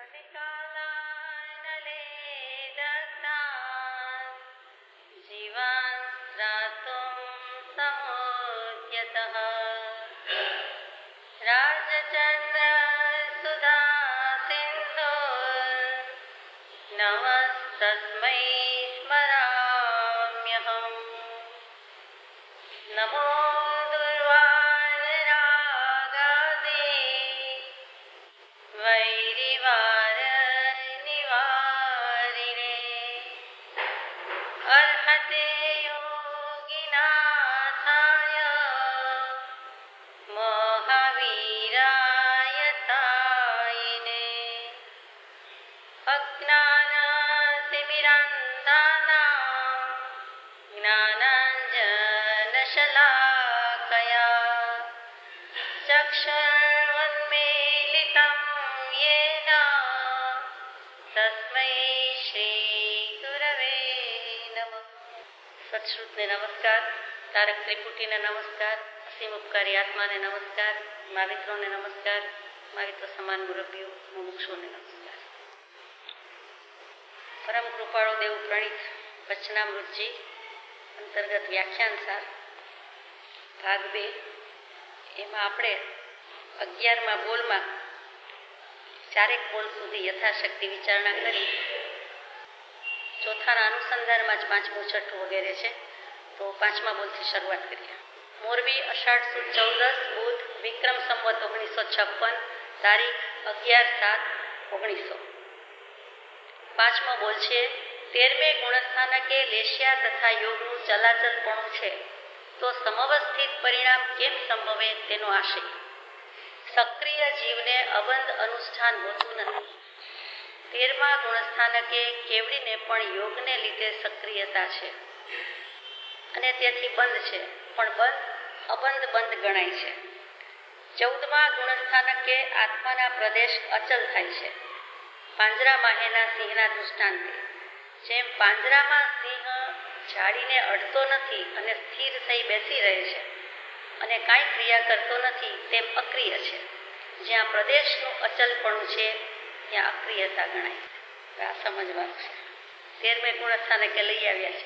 कतिकालानले दग्धान् जीवान् स्त्रातुं समुद्यतः राजचन्द्रसुधा सिन्धो नमस्तस्मै स्मराम्यहम् नमो दुर्वानरागादे वैरिवार निवारिणे अर्हते योगिनाथाय महावीराय तायिने अज्ञानतिमिरान्धानां ज्ञानाञ्जनशलाकया चक्षुरुन्मीलितं येन तस्मै श्रीगुरवे नमः। सत्श्रुतने नमस्कार, तारक त्रिपुटीने नमस्कार, असीम उपकारी आत्माने नमस्कार, मावित्रोने नमस्कार, मावित्र સમાન મુરબ્બીઓ મુમુક્ષુઓને નમસ્કાર। પરમ કૃપાળુ દેવ પ્રણીત વચનામૃતજી અંતર્ગત વ્યાખ્યાનસાર ભાગ 2 એમાં આપણે 11મા બોલમાં ચારેક બોલ સુધી યથાશક્તિ વિચારણા કરી। ચોથાના અનુસંધાનમાં જ પાંચમું છઠ્ઠું વગેરે છે, તો પાંચમા બોલથી શરૂઆત કરીએ। મોરબી અષાઢ સુદ 14 બુધ વિક્રમ સંવત 1956 તારીખ 11/7/1900। પાંચમો બોલ છે 13મે ગુણસ્થાનકે લેશિયા તથા યોગનું ચલાચલપણું છે તો સમવસ્થિત પરિણામ કેમ સંભવે તેનો આશય। સક્રિય જીવને અબંધ અનુષ્ઠાન હોતું નથી। 13મા ગુણસ્થાનકે કેવડીને પણ યોગને લીધે સક્રિયતા છે અને તેથી બંધ છે, પણ બંધ અબંધ બંધ ગણાય છે। 14મા ગુણસ્થાનકે આત્માના પ્રદેશ અચલ થાય છે। પાંજરા માહેના સિંહના દૃષ્ટાંતે જેમ પાંજરામાં સિંહ જાડીને અડતો નથી અને સ્થિર થઈ બેસી રહે છે અને કાંઈ ક્રિયા કરતો નથી, તેમ અક્રિય છે। જ્યાં પ્રદેશનું અચલપણું છે ત્યાં અક્રિયતા ગણાય છે। આ સમજવાનું છે। 13મે ગુણસ્થાનકે લઈ આવ્યા છે।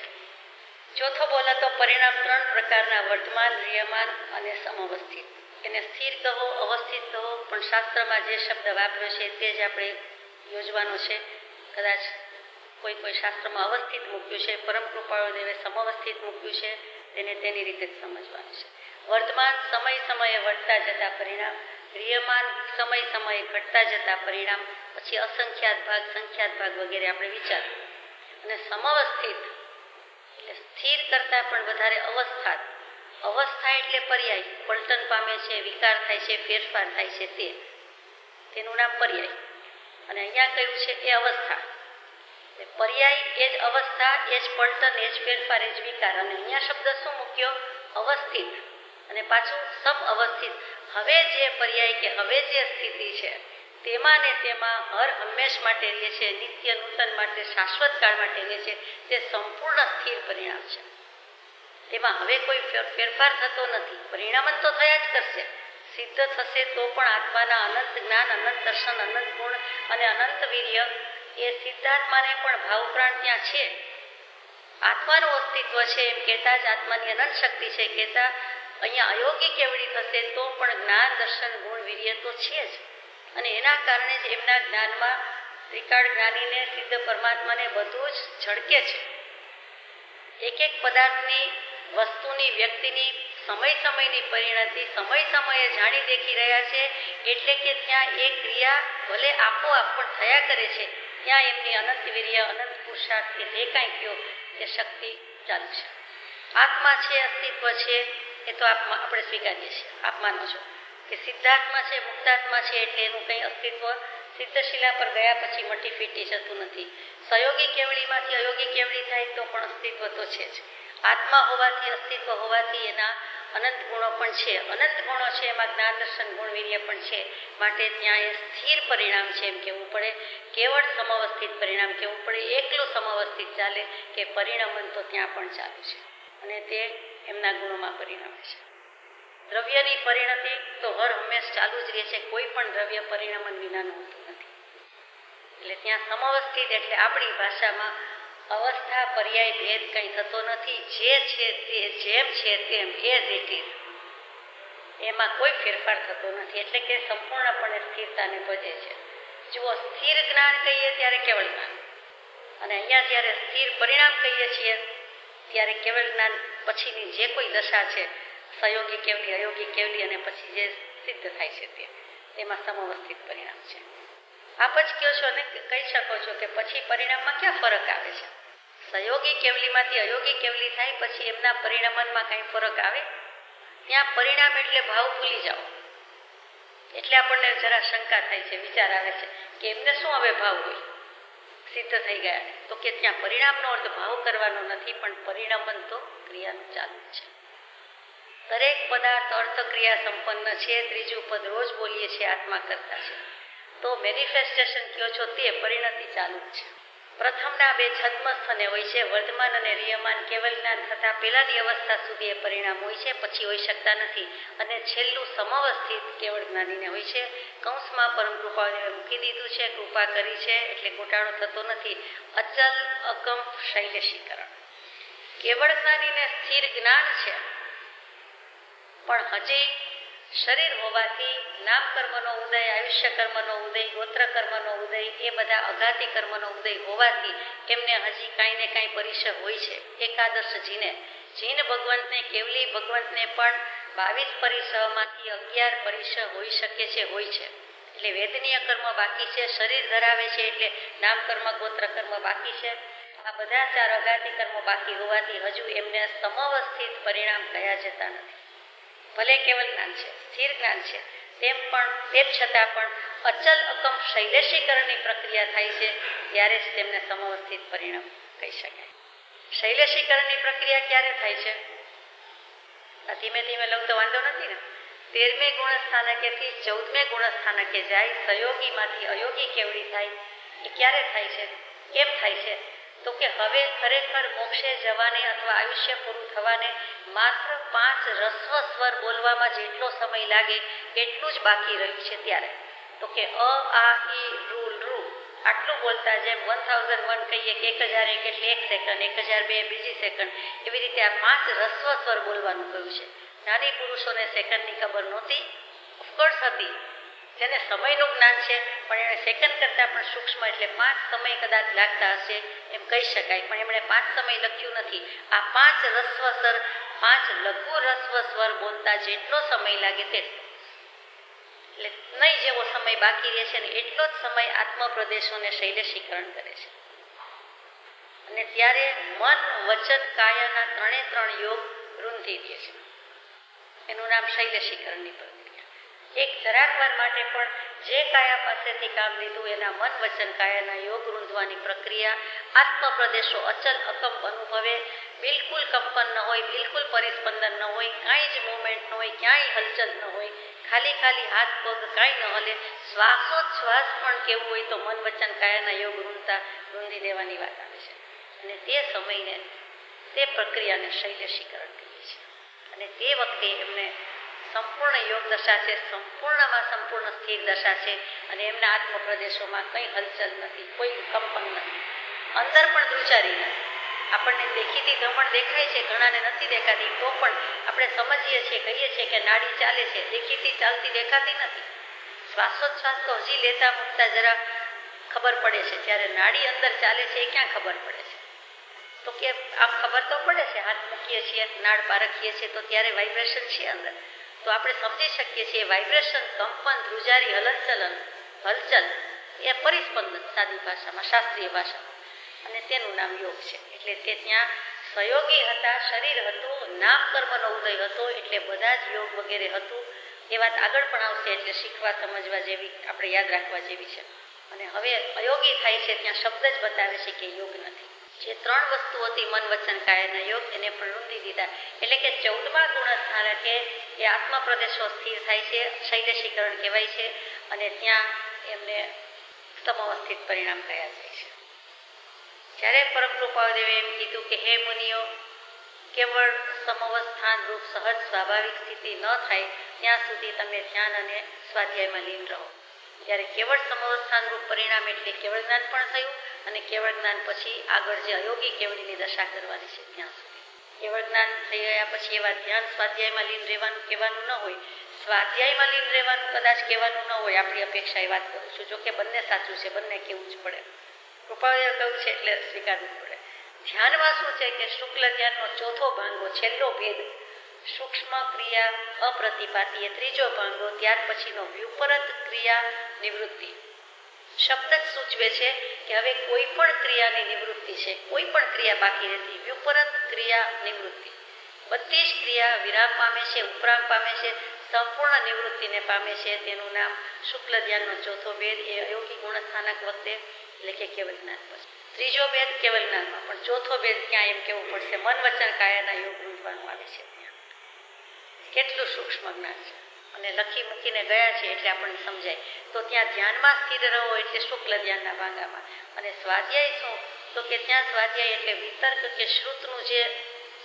ચોથો બોલ હતો પરિણામ 3 પ્રકારના વર્તમાન, રિયમાન અને સમવસ્થિત। એને સ્થિર કહો, અવસ્થિત કહો, પણ શાસ્ત્રમાં જે શબ્દ વાપર્યો છે તે જ આપણે યોજવાનો છે। કદાચ કોઈ શાસ્ત્રમાં અવસ્થિત મૂક્યું છે, પરમ કૃપાળુ દેવે સમવસ્થિત મૂક્યું છે, તેને તેની રીતે જ સમજવાનું છે। વર્તમાન સમય સમયે વધતા જતા પરિણામ, રિયમાન સમય સમયે ઘટતા જતા પરિણામ, પછી અસંખ્યાત ભાગ, સંખ્યાત ભાગ વગેરે આપણે વિચાર્યું। અને સમવસ્થિત એટલે સ્થિર કરતાં પણ વધારે અવસ્થા। અવસ્થા એટલે પર્યાય, પલટન પામે છે, વિકાર થાય છે, ફેરફાર થાય છે, તેનું નામ પર્યાય। અને અહીંયા કહ્યું છે એ અવસ્થા। પર્યાય એ જ અવસ્થા, એ જ પલટન, એ જ ફેરફાર, એ જ વિકાર। અને અહીંયા શબ્દ શું મૂક્યો? અવસ્થિત, અને પાછું સમ અવસ્થિત। હવે જે પર્યાય કે હવે જે સ્થિતિ છે તેમાં ને તેમાં હર હંમેશ માટે રહે છે, નિત્ય નૂતન માટે, શાશ્વત કાળ માટે રહે છે, તે સંપૂર્ણ સ્થિર પરિણામ છે। તેમાં હવે કોઈ ફેરફાર થતો નથી। પરિણામન તો થયા જ કરશે। સિદ્ધ થશે તો પણ આત્માના અનંત જ્ઞાન, અનંત દર્શન, અનંત ગુણ અને અનંત વીર્ય એ સિદ્ધાત્માને પણ ભાવપ્રાણ ત્યાં છે। આત્માનું અસ્તિત્વ છે એમ કહેતા જ આત્માની અનંત શક્તિ છે કહેતા અહીંયા અયોગી કેવડી થશે તો પણ જ્ઞાન, દર્શન, ગુણ, વીર્ય તો છે જ। અને એના કારણે જ એમના જ્ઞાનમાં ત્રિકાળ જ્ઞાનીને, સિદ્ધ પરમાત્માને બધું જ ઝળકે છે। એક એક પદાર્થની, વસ્તુની, વ્યક્તિની સમય સમયની પરિણતિ સમય સમયે જાણી દેખી રહ્યા છે, એટલે કે ત્યાં એ ક્રિયા ભલે આપોઆપ પણ થયા કરે છે। ત્યાં એમની અનંત વીર્ય, અનંત પુરુષાર્થ કે જે કાંઈ કયો એ શક્તિ ચાલુ છે। આત્મા છે, અસ્તિત્વ છે, એ તો આપણે સ્વીકારીએ છીએ। આત્માનો છો કે સિદ્ધાત્મા છે, મુક્તાત્મા છે, એટલે એનું કંઈ અસ્તિત્વ સિદ્ધશિલા પર ગયા પછી મટી ફીટી જતું નથી। સહયોગી કેવડીમાંથી અયોગી કેવડી થાય તો પણ અસ્તિત્વ તો છે જ। આત્મા હોવાથી, અસ્તિત્વ હોવાથી એના અનંત ગુણો પણ છે। અનંત ગુણો છે એમાં જ્ઞાન, દર્શન, ગુણ, વીર્ય પણ છે, માટે ત્યાં એ સ્થિર પરિણામ છે એમ કહેવું પડે। કેવળ સમવસ્થિત પરિણામ કહેવું પડે। એકલું સમવસ્થિત ચાલે કે પરિણામન તો ત્યાં પણ ચાલુ છે અને તે એમના ગુણોમાં પરિણમે છે। દ્રવ્યની પરિણતિ તો હર હંમેશ ચાલુ જ રહે છે। કોઈ પણ દ્રવ્ય પરિણામન વિનાનું હોતું નથી। એટલે ત્યાં સમવસ્થિત એટલે આપણી ભાષામાં અવસ્થા પર્યાય ભેદ કંઈ થતો નથી. જે છે તે જેમ છે તેમ એઝ ઇટ ઇઝ, એમાં કોઈ ફેરફાર થતો નથી. એટલે કે સંપૂર્ણપણે સ્થિરતાને ભજે છે. જુઓ, સ્થિર જ્ઞાન કહીએ ત્યારે કેવળ જ્ઞાન, અને અહીંયા જ્યારે સ્થિર પરિણામ કહીએ છીએ ત્યારે કેવળ જ્ઞાન પછીની જે કોઈ દશા છે, સહયોગી કેવલી, અયોગી કેવલી, અને પછી જે સિદ્ધ થાય છે તેમાં સમવસ્થિત પરિણામ છે. આપ જ કહો છો અને કહી શકો છો કે પછી પરિણામમાં ક્યાં ફરક આવે છે? સહયોગી કેવલીમાંથી અયોગી કેવલી થાય પછી એમના પરિણામમાં કંઈ ફરક આવે? ત્યાં પરિણામ એટલે ભાવ ભૂલી જાઓ. એટલે આપણને જરા શંકા થાય છે, વિચાર આવે છે કે એમને શું હવે ભાવ હોય, સિદ્ધ થઈ ગયા, તો કે ત્યાં પરિણામનો અર્થ ભાવ કરવાનો નથી, પણ પરિણામન તો ક્રિયાનું ચાલુ છે. દરેક પદાર્થ અર્થ ક્રિયા સંપન્ન છે. ત્રીજું પદ રોજ બોલીએ છીએ આત્મા કરતા છે. તો મેનિફેસ્ટેશન કહો છો તે પરિણતિ ચાલુ જ છે. પ્રથમના બે છદ્મસ્થને હોય છે, વર્તમાન અને રિયમાન. કેવલ જ્ઞાન થતાં પહેલાની અવસ્થા સુધી એ પરિણામ હોય છે, પછી હોઈ શકતા નથી. અને છેલ્લું સમવસ્થિત કેવળ જ્ઞાનીને હોય છે. કૌંસમાં પરમ કૃપાને મૂકી દીધું છે, કૃપા કરી છે એટલે ઘોટાળો થતો નથી. અચલ અકંપ શૈલેષીકરણ. કેવળ જ્ઞાનીને સ્થિર જ્ઞાન છે, પણ હજી શરીર હોવાથી નામ કર્મનો ઉદય, આયુષ્ય કર્મનો ઉદય, ગોત્ર કર્મનો ઉદય, એ બધા અઘાતી કર્મનો ઉદય હોવાથી એમને હજી કાંઈ ને કાંઈ પરિસર હોય છે. એકાદશ જીન ભગવંતને, કેવલી ભગવંતને પણ 22 પરિસરમાંથી 11 પરિસર હોઈ શકે છે, હોય છે. એટલે વેદનીય કર્મ બાકી છે, શરીર ધરાવે છે એટલે નામ કર્મ, ગોત્ર કર્મ બાકી છે. આ બધા 4 અઘાતી કર્મો બાકી હોવાથી હજુ એમને સમવસ્થિત પરિણામ કયા જતા નથી. ભલે કેવલ જ્ઞાન છે, સ્થિર જ્ઞાન છે, તેમ છતાં પણ અચલ અકંપ શૈલેષીકરણની પ્રક્રિયા થાય છે, ત્યારે જ તેમને સમવસ્થિત પરિણામ કહી શકાય. શૈલેષીકરણની પ્રક્રિયા ક્યારે થાય છે? ધીમે ધીમે લઉં તો વાંધો નથી ને. 13મે ગુણસ્થાનકેથી 14મે ગુણસ્થાનકે જાય, સહયોગીમાંથી અયોગી કેવડી થાય. એ ક્યારે થાય છે? કેમ થાય છે? તો કે હવે ખરેખર મોક્ષે જવાને અથવા આયુષ્ય પૂરું થવાને માત્ર 5 રસ્વ સ્વર બોલવામાં જેટલો સમય લાગે એટલું જ બાકી રહ્યું છે ત્યારે. તો કે અ, આ, ઈ, રૂ, આટલું બોલતા જેમ 1001 કહીએ કે 1001 એટલે 1 સેકન્ડ, 1002 બીજી સેકન્ડ, એવી રીતે આ 5 રસ્વ સ્વર બોલવાનું કહ્યું છે. જ્ઞાની પુરુષોને સેકન્ડની ખબર નહોતી, ઓફકોર્સ હતી. જેને સમયનું જ્ઞાન છે પણ એણે સેકન્ડ કરતાં પણ સૂક્ષ્મ એટલે 5 સમય કદાચ લાગતા હશે એમ કહી શકાય, પણ એમણે 5 સમય લખ્યું નથી. આ 5 રસ્વ સ્વર, 5 લઘુ રસ્વ સ્વર બોલતા જેટલો સમય લાગે તે એટલે નહીં જેવો સમય બાકી રહે છે ને એટલો જ સમય આત્મપ્રદેશોને શૈલેષીકરણ કરે છે. અને ત્યારે મન, વચન, કાયાના 3 યોગ રૂંધી દે છે. એનું નામ શૈલેષીકરણની પ્રક્રિયા. એક જરાક વાર માટે પણ જે કાયા પાસેથી કામ લીધું એના મન, વચન, કાયાના યોગ રૂંધવાની પ્રક્રિયા, આત્મપ્રદેશો અચલ અકંપ અનુભવે, બિલકુલ કંપન ન હોય, બિલકુલ પરિસ્પંદન ન હોય, કાંઈ જ મુવમેન્ટ ન હોય, ક્યાંય હલચલ ન હોય, ખાલી હાથ પગ કાંઈ ન હલે, શ્વાસોચ્છ્વાસ પણ કેવું હોય તો મન, વચન, કાયાના યોગ રૂંધી દેવાની વાત આવે છે. અને તે સમયને, તે પ્રક્રિયાને શૈલેષીકરણ કહીએ છીએ. અને તે વખતે એમને સંપૂર્ણ યોગ દશા છે, સંપૂર્ણમાં સંપૂર્ણ સ્થિર દશા છે, અને એમના આત્મપ્રદેશોમાં કંઈ હલચલ નથી, કોઈ કંપન નથી, અંદર પણ ધ્રુજારી નથી. આપણને દેખીતી ધમણ દેખાય છે, ઘણાને નથી દેખાતી, તો પણ આપણે સમજીએ છીએ, કહીએ છીએ કે નાડી ચાલે છે, દેખીતી ચાલતી દેખાતી નથી. શ્વાસોચ્છ્વાસ તો હજી લેતા મૂકતા જરા ખબર પડે છે, જ્યારે નાડી અંદર ચાલે છે એ ક્યાં ખબર પડે છે? તો કે આમ ખબર તો પડે છે, હાથ મૂકીએ છીએ, નાળ પારખીએ છીએ તો ત્યારે વાઇબ્રેશન છે અંદર, તો આપણે સમજી શકીએ છીએ વાઇબ્રેશન, કંપન, ધ્રુજારી, હલચલ એ પરિસ્પંદન સાદી ભાષામાં, શાસ્ત્રીય ભાષામાં, અને તેનું નામ યોગ છે. એટલે તે ત્યાં સહયોગી હતા, શરીર હતું, નામ કર્મનો ઉદય હતો, એટલે બધા જ યોગ વગેરે હતું. એ વાત આગળ પણ આવશે, એટલે શીખવા સમજવા જેવી, આપણે યાદ રાખવા જેવી છે. અને હવે અયોગી થાય છે ત્યાં શબ્દ જ બતાવે છે કે યોગ નથી. જે 3 વસ્તુ હતી, મન, વચન, કાયાના યોગ, એને પણ રૂંધી દીધા. એટલે કે 14મા ગુણસ્થાનકે એ આત્મપ્રદેશો સ્થિર થાય છે, શૈલેષીકરણ કહેવાય છે, અને ત્યાં એમને સમવસ્થિત પરિણામ કયા જાય છે. જ્યારે પરમ કૃપાદેવે એમ કીધું કે હે મુનિઓ, કેવળ સમવસ્થાન રૂપ સહજ સ્વાભાવિક સ્થિતિ ન થાય ત્યાં સુધી તમે ધ્યાન અને સ્વાધ્યાયમાં લીન રહો. ત્યારે કેવળ સમવસ્થાન રૂપ પરિણામ એટલે કેવળ જ્ઞાન પણ થયું, અને કેવળ જ્ઞાન પછી આગળ જે અયોગી કેવડીની દશા કરવાની છે ત્યાં સુધી. કેવળ જ્ઞાન થઈ ગયા પછી એવા ધ્યાન સ્વાધ્યાયમાં લીન રહેવાનું કહેવાનું ન હોય, સ્વાધ્યાયમાં લીન રહેવાનું કદાચ કહેવાનું ન હોય. આપણી અપેક્ષા એ વાત કરું છું. જો કે બંને સાચું છે, બંને કહેવું જ પડે. કૃપાએ કહ્યું છે એટલે સ્વીકારવું પડે. ધ્યાનમાં શું છે કે શુક્લ ધ્યાનનો ચોથો ભાંગો, છેલ્લો ભેદ સૂક્ષ્મ ક્રિયા અપ્રતિપાતી, એ ત્રીજો ભાંગો, ત્યાર પછીનો વ્યુપરત ક્રિયા નિવૃત્તિ. શબ્દ જ સૂચવે છે કે હવે કોઈ પણ ક્રિયાની નિવૃત્તિ છે, કોઈ પણ ક્રિયા બાકી નથી. વ્યુપરત ક્રિયા નિવૃત્તિ, બધી જ ક્રિયા વિરામ પામે છે, ઉપરામ પામે છે, સંપૂર્ણ નિવૃત્તિને પામે છે. તેનું નામ શુક્લ ધ્યાનનો ચોથો ભેદ, એ અયોગી ગુણસ્થાનક વખતે એટલે કે કેવલ જ્ઞાન પછી. ત્રીજો ભેદ કેવલ જ્ઞાનમાં, પણ ચોથો ભેદ ક્યાં એમ કેવું પડશે, મન વચન કાયાના યોગ રૂંધવાનું આવે છે. ત્યાં કેટલું સૂક્ષ્મ જ્ઞાન છે અને લખી મૂકીને ગયા છે એટલે આપણને સમજાય. તો ત્યાં ધ્યાનમાં સ્થિર રહો એટલે શુક્લ ધ્યાનના ભાંગામાં. અને સ્વાધ્યાય શું, તો કે ત્યાં સ્વાધ્યાય એટલે વિતર્ક કે શ્રુતનું જે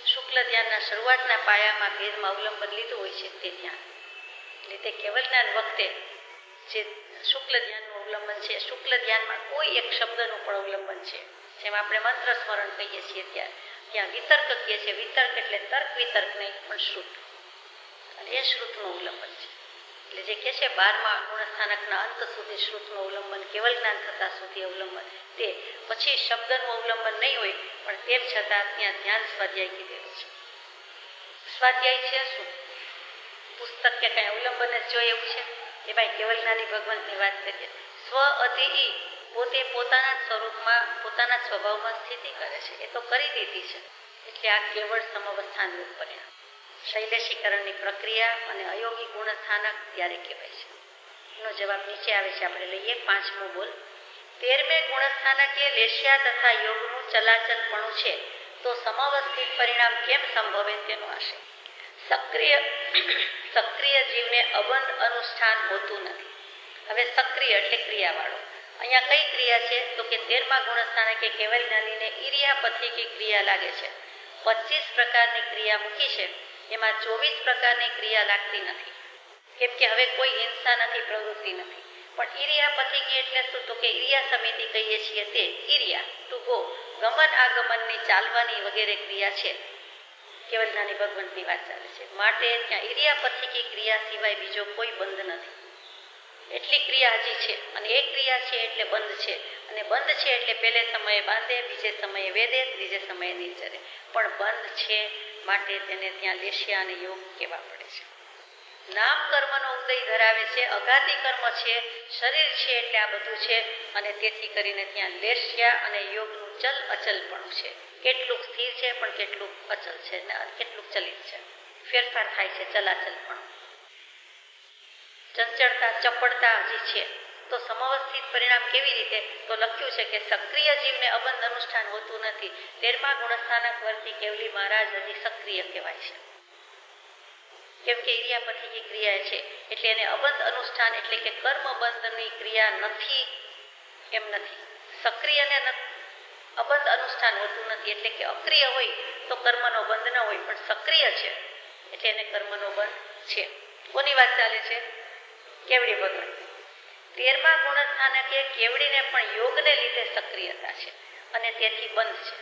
શુક્લ ધ્યાનના શરૂઆતના પાયામાં ભેદમાં અવલંબન લીધું હોય છે તે ધ્યાન. એટલે તે કેવલ જ્ઞાન વખતે જે શુક્લ ધ્યાનનું અવલંબન છે, શુક્લ ધ્યાનમાં કોઈ એક શબ્દનું પણ અવલંબન છે. જેમ આપણે મંત્ર સ્મરણ કહીએ છીએ ત્યાં વિતર્ક કહીએ છીએ. વિતર્ક એટલે તર્ક વિતર્ક નહીં, પણ શ્રુત, અને એ શ્રુતનું અવલંબન છે. એટલે જે કહે છે 12મા ગુણસ્થાનકના અંત સુધી શ્રુતનું અવલંબન, કેવલ જ્ઞાન થતા સુધી અવલંબન, તે પછી શબ્દનું અવલંબન નહીં હોય, પણ તેમ છતાં ત્યાં ધ્યાન સ્વાધ્યાય કીધેલું છે. સ્વાધ્યાય છે શું, પુસ્તક કે કઈ અવલંબન જ જોઈએ એવું છે? એ ભાઈ કેવલ જ્ઞાની ભગવંતની વાત કરીએ. સ્વ અધિ પોતે પોતાના સ્વરૂપમાં, પોતાના સ્વભાવમાં સ્થિતિ કરે છે, એ તો કરી દીધી છે. એટલે આ કેવળ સમવસ્થાન રૂપ પરિણામ. શૈલેષીકરણની પ્રક્રિયા અને અયોગી ગુણસ્થાનક ત્યારે કહેવાય છે. એનો જવાબ નીચે આવે છે, આપણે લઈએ. 5મો બોલ. 13મે ગુણસ્થાનકે લેશ્યા તથા યોગનું ચલાચલપણું છે, તો સમવસ્થિત પરિણામ કેમ સંભવે તેનો આશય. સક્રિય જીવને અબંધ અનુષ્ઠાન હોતું નથી. હવે સક્રિય એટલે ક્રિયાવાળો. અહીંયા કઈ ક્રિયા છે, તો કે 13મા ગુણસ્થાનકે કેવલ જ્ઞાનીને ઈર્યાપથિકી ક્રિયા લાગે છે. 25 પ્રકારની ક્રિયા મૂકી છે, એમાં 24 પ્રકારની ક્રિયા લાગતી નથી. કેમ કે હવે કોઈ હિંસા નથી, પ્રવૃત્તિ નથી. પણ ઈર્યાપથિકી એટલે શું, તો કે ઈર્યા સમિતિ કહીએ છીએ તે ઈર્યા ટુ ગો, ગમન આગમનની, ચાલવાની વગેરે ક્રિયા છે. કેવલ જ્ઞાની ભગવંતની વાત ચાલે છે. માટે ત્યાં ઈર્યાપથિકી ક્રિયા સિવાય બીજો કોઈ બંધ નથી. એટલી ક્રિયા હજી છે, અને એક ક્રિયા છે એટલે બંધ છે, અને બંધ છે એટલે પહેલે સમયે બાંધે, બીજે સમયે વેદે, ત્રીજે સમયે નિર્જરે. પણ બંધ છે માટે તેને ત્યાં લેશ્યા અને યોગ કહેવા પડે છે. નામ કર્મનો ઉદય ધરાવે છે, અઘાતી કર્મ છે, શરીર છે એટલે આ બધું છે, અને તેથી કરીને ત્યાં લેશ્યા અને યોગનું ચલ અચલપણું છે. કેટલુંક સ્થિર છે પણ કેટલુંક અચલ છે, ને કેટલુંક ચલિત છે, ફેરફાર થાય છે, ચલાચલપણું. ચંચળતા, ચપળતા હજી છે. તો સમવસ્થિત પરિણામ કેવી રીતે, તો લખ્યું છે કે સક્રિય જીવને અબંધ અનુષ્ઠાન હોતું નથી. 13મા ગુણસ્થાનક વર્તી કેવલી મહારાજ હજી સક્રિય કહેવાય છે. કેમ કે ઈર્યાપથિકી ક્રિયા છે એટલે એને અબંધ અનુષ્ઠાન એટલે કે કર્મબંધની ક્રિયા નથી એમ નથી. સક્રિયને અબંધ અનુષ્ઠાન હોતું નથી, એટલે કે અક્રિય હોય તો કર્મનો બંધ ન હોય, પણ સક્રિય છે એટલે એને કર્મનો બંધ છે. કોની વાત ચાલે છે? કેવડી ભગવંત. 13મા ગુણસ્થાનકે કેવડીને પણ યોગને લીધે સક્રિયતા છે અને તેથી બંધ છે.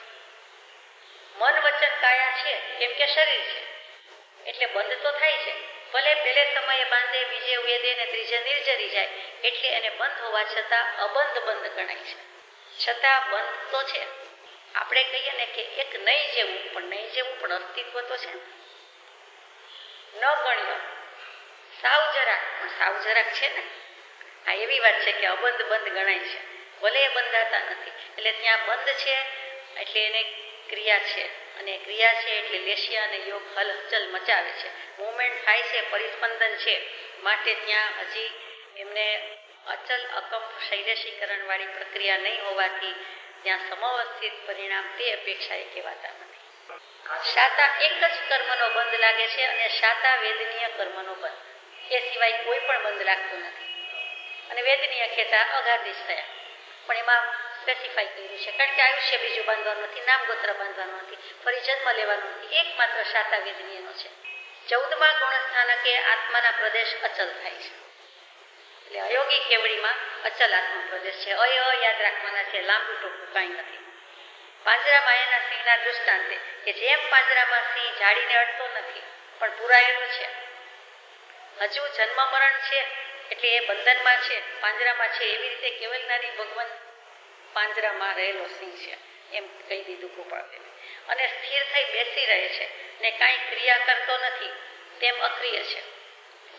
મન વચન કાયા છે કેમ કે શરીર છે એટલે બંધ તો થાય છે. ભલે પહેલે સમયે બાંધે, બીજે વેદે ને ત્રીજે નિર્જરી જાય, એટલે એને બંધ હોવા છતાં અબંધ બંધ ગણાય છે. છતાં બંધ તો છે. આપણે કહીએ ને કે એક નહીં જેવું પણ અસ્તિત્વ તો છે. ન ગણ્યો સાવ જરાક છે ને. આ એવી વાત છે કે અબંધ બંધ ગણાય છે, ભલે એ બંધાતા નથી. એટલે ત્યાં બંધ છે એટલે એને ક્રિયા છે, અને ક્રિયા છે એટલે લેશ્યા અને યોગ હલચલ મચાવે છે, મુવમેન્ટ થાય છે, પરિસ્પંદન છે. માટે ત્યાં હજી એમને અચલ અકંપ શૈલેષીકરણ વાળી પ્રક્રિયા નહીં હોવાથી ત્યાં સમવસ્થિત પરિણામ તે અપેક્ષાએ કહેવાતા નથી. શાતા એક જ કર્મનો બંધ લાગે છે, અને શાતા વેદનીય કર્મનો બંધ, એ સિવાય કોઈ પણ બંધ લાગતો નથી. અને વેદનીય કહેતા અગાધી જ થયા, પણ એમાં સ્પેસિફાઈ કર્યું છે, કારણ કે આયુષ્ય બીજું બાંધવાનું નથી, નામ ગોત્ર બાંધવાનું નથી, ફરી જન્મ લેવાનો નથી, એકમાત્ર શાતા વેદનીયનો છે. 14મા ગુણસ્થાનકે આત્માના પ્રદેશ અચલ થાય છે. એટલે અયોગી કેવડીમાં અચલ આત્મપ્રદેશ છે. યાદ રાખવાના છે, લાંબુ ટૂંકું કાંઈ નથી. પાંજરામાં એના સિંહના દૃષ્ટાંતે કે જેમ પાંજરામાં સિંહ જાડીને અડતો નથી પણ પુરાયેલો છે, હજુ જન્મ મરણ છે એટલે એ બંધનમાં છે, પાંજરામાં છે, એવી રીતે કેવલનારી ભગવાન પાંજરામાં રહેલો સિંહ છે એમ કહી દીધું ગોપાળદેવે. અને સ્થિર થઈ બેસી રહે છે ને કાંઈ ક્રિયા કરતો નથી તેમ અક્રિય છે.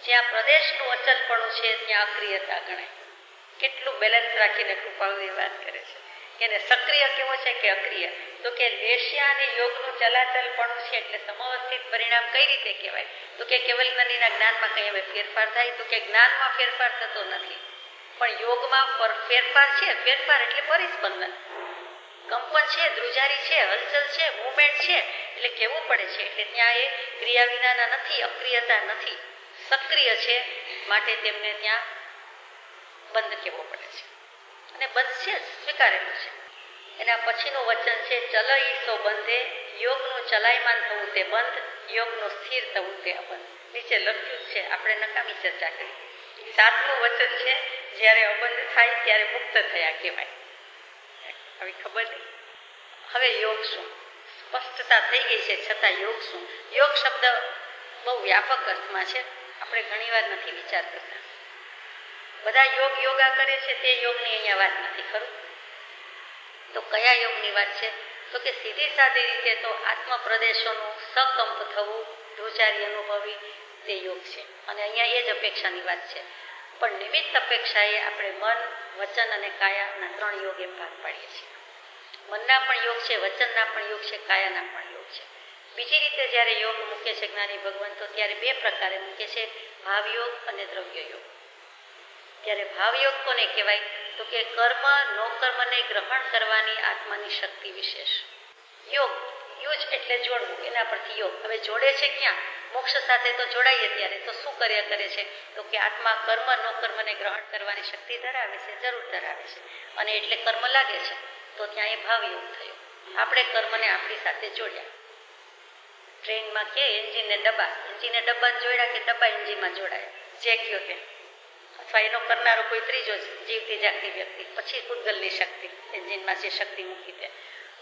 જ્યાં પ્રદેશનું અચલપણું છે ત્યાં અક્રિયતા ગણાય. કેટલું બેલેન્સ રાખીને કૃપાળુદેવ વાત કરે છે. એને સક્રિય કેવો છે કે અક્રિય? તો કે લેશિયા અને યોગનું ચલાચલપણું છે એટલે સમવસ્થિત પરિણામ કઈ રીતે કહેવાય? તો કે કેવલજ્ઞાનીના જ્ઞાનમાં કઈ હવે ફેરફાર થાય? તો કે જ્ઞાનમાં ફેરફાર થતો નથી પણ યોગમાં ફેરફાર છે. ફેરફાર એટલે પરિસ્પંદન, કંપન છે, ધ્રુજારી છે, હલચલ છે, મુવમેન્ટ છે એટલે કેવું પડે છે. એટલે ત્યાં એ ક્રિયા વિનાના નથી, અક્રિયતા નથી, સક્રિય છે, માટે તેમને ત્યાં બંધ કેવો પડે છે. અને બંધ છે, સ્વીકારેલું છે. એના પછીનું વચન છે ચલ ઈસો બંધે, યોગનું ચલાયમાન થવું તે બંધ, યોગનું સ્થિર થવું તે અબંધ. નીચે લખ્યું છે, આપણે નકામી ચર્ચા કરી. 7મું વચન છે જ્યારે અબંધ થાય ત્યારે મુક્ત થયા કહેવાય. હવે ખબર નહીં હવે યોગ શું? સ્પષ્ટતા થઈ ગઈ છે છતાં યોગ શું? યોગ શબ્દ બહુ વ્યાપક અર્થમાં છે, આપણે ઘણીવાર નથી વિચાર કરતા. બધા યોગા કરે છે તે યોગની અહીંયા વાત નથી, ખરું? તો કયા યોગની વાત છે? તો કે સીધી સાદી રીતે તો આત્મ પ્રદેશોનું સકંપ થવું, ધ્રુજારી અનુભવી તે યોગ છે. અને અહીંયા એ જ અપેક્ષાની વાત છે. પણ નિમિત્ત અપેક્ષાએ આપણે મન, વચન અને કાયાના 3 યોગ એમ ભાગ પાડીએ છીએ. મનના પણ યોગ છે, વચનના પણ યોગ છે, કાયાના પણ યોગ છે. બીજી રીતે જ્યારે યોગ મૂકે છે જ્ઞાની ભગવાન તો ત્યારે 2 પ્રકારે મૂકે છે, ભાવયોગ અને દ્રવ્ય યોગ. ત્યારે ભાવયોગ કોને કહેવાય? તો કે કર્મ નોકર્મને ગ્રહણ કરવાની આત્માની શક્તિ વિશેષ. યોગ યુજ એટલે જોડવું, એના પરથી યોગ. હવે જોડે છે ક્યાં? મોક્ષ સાથે તો જોડાઈએ ત્યારે તો શું કર્યા કરે છે? તો કે આત્મા કર્મ નોકર્મને ગ્રહણ કરવાની શક્તિ ધરાવે છે, જરૂર ધરાવે છે, અને એટલે કર્મ લાગે છે તો ત્યાં એ ભાવયોગ થયો. આપણે કર્મને આપણી સાથે જોડ્યા. ટ્રેનમાં કે એન્જિનને ડબ્બાને જોડ્યા કે ડબ્બા એન્જિનમાં જોડાયા, જે કયો તે. અથવા એનો કરનારો કોઈ ત્રીજો જીવતી જાગતી વ્યક્તિ, પછી પૂતગલની શક્તિ, એન્જિનમાં જે શક્તિ મૂકી તે.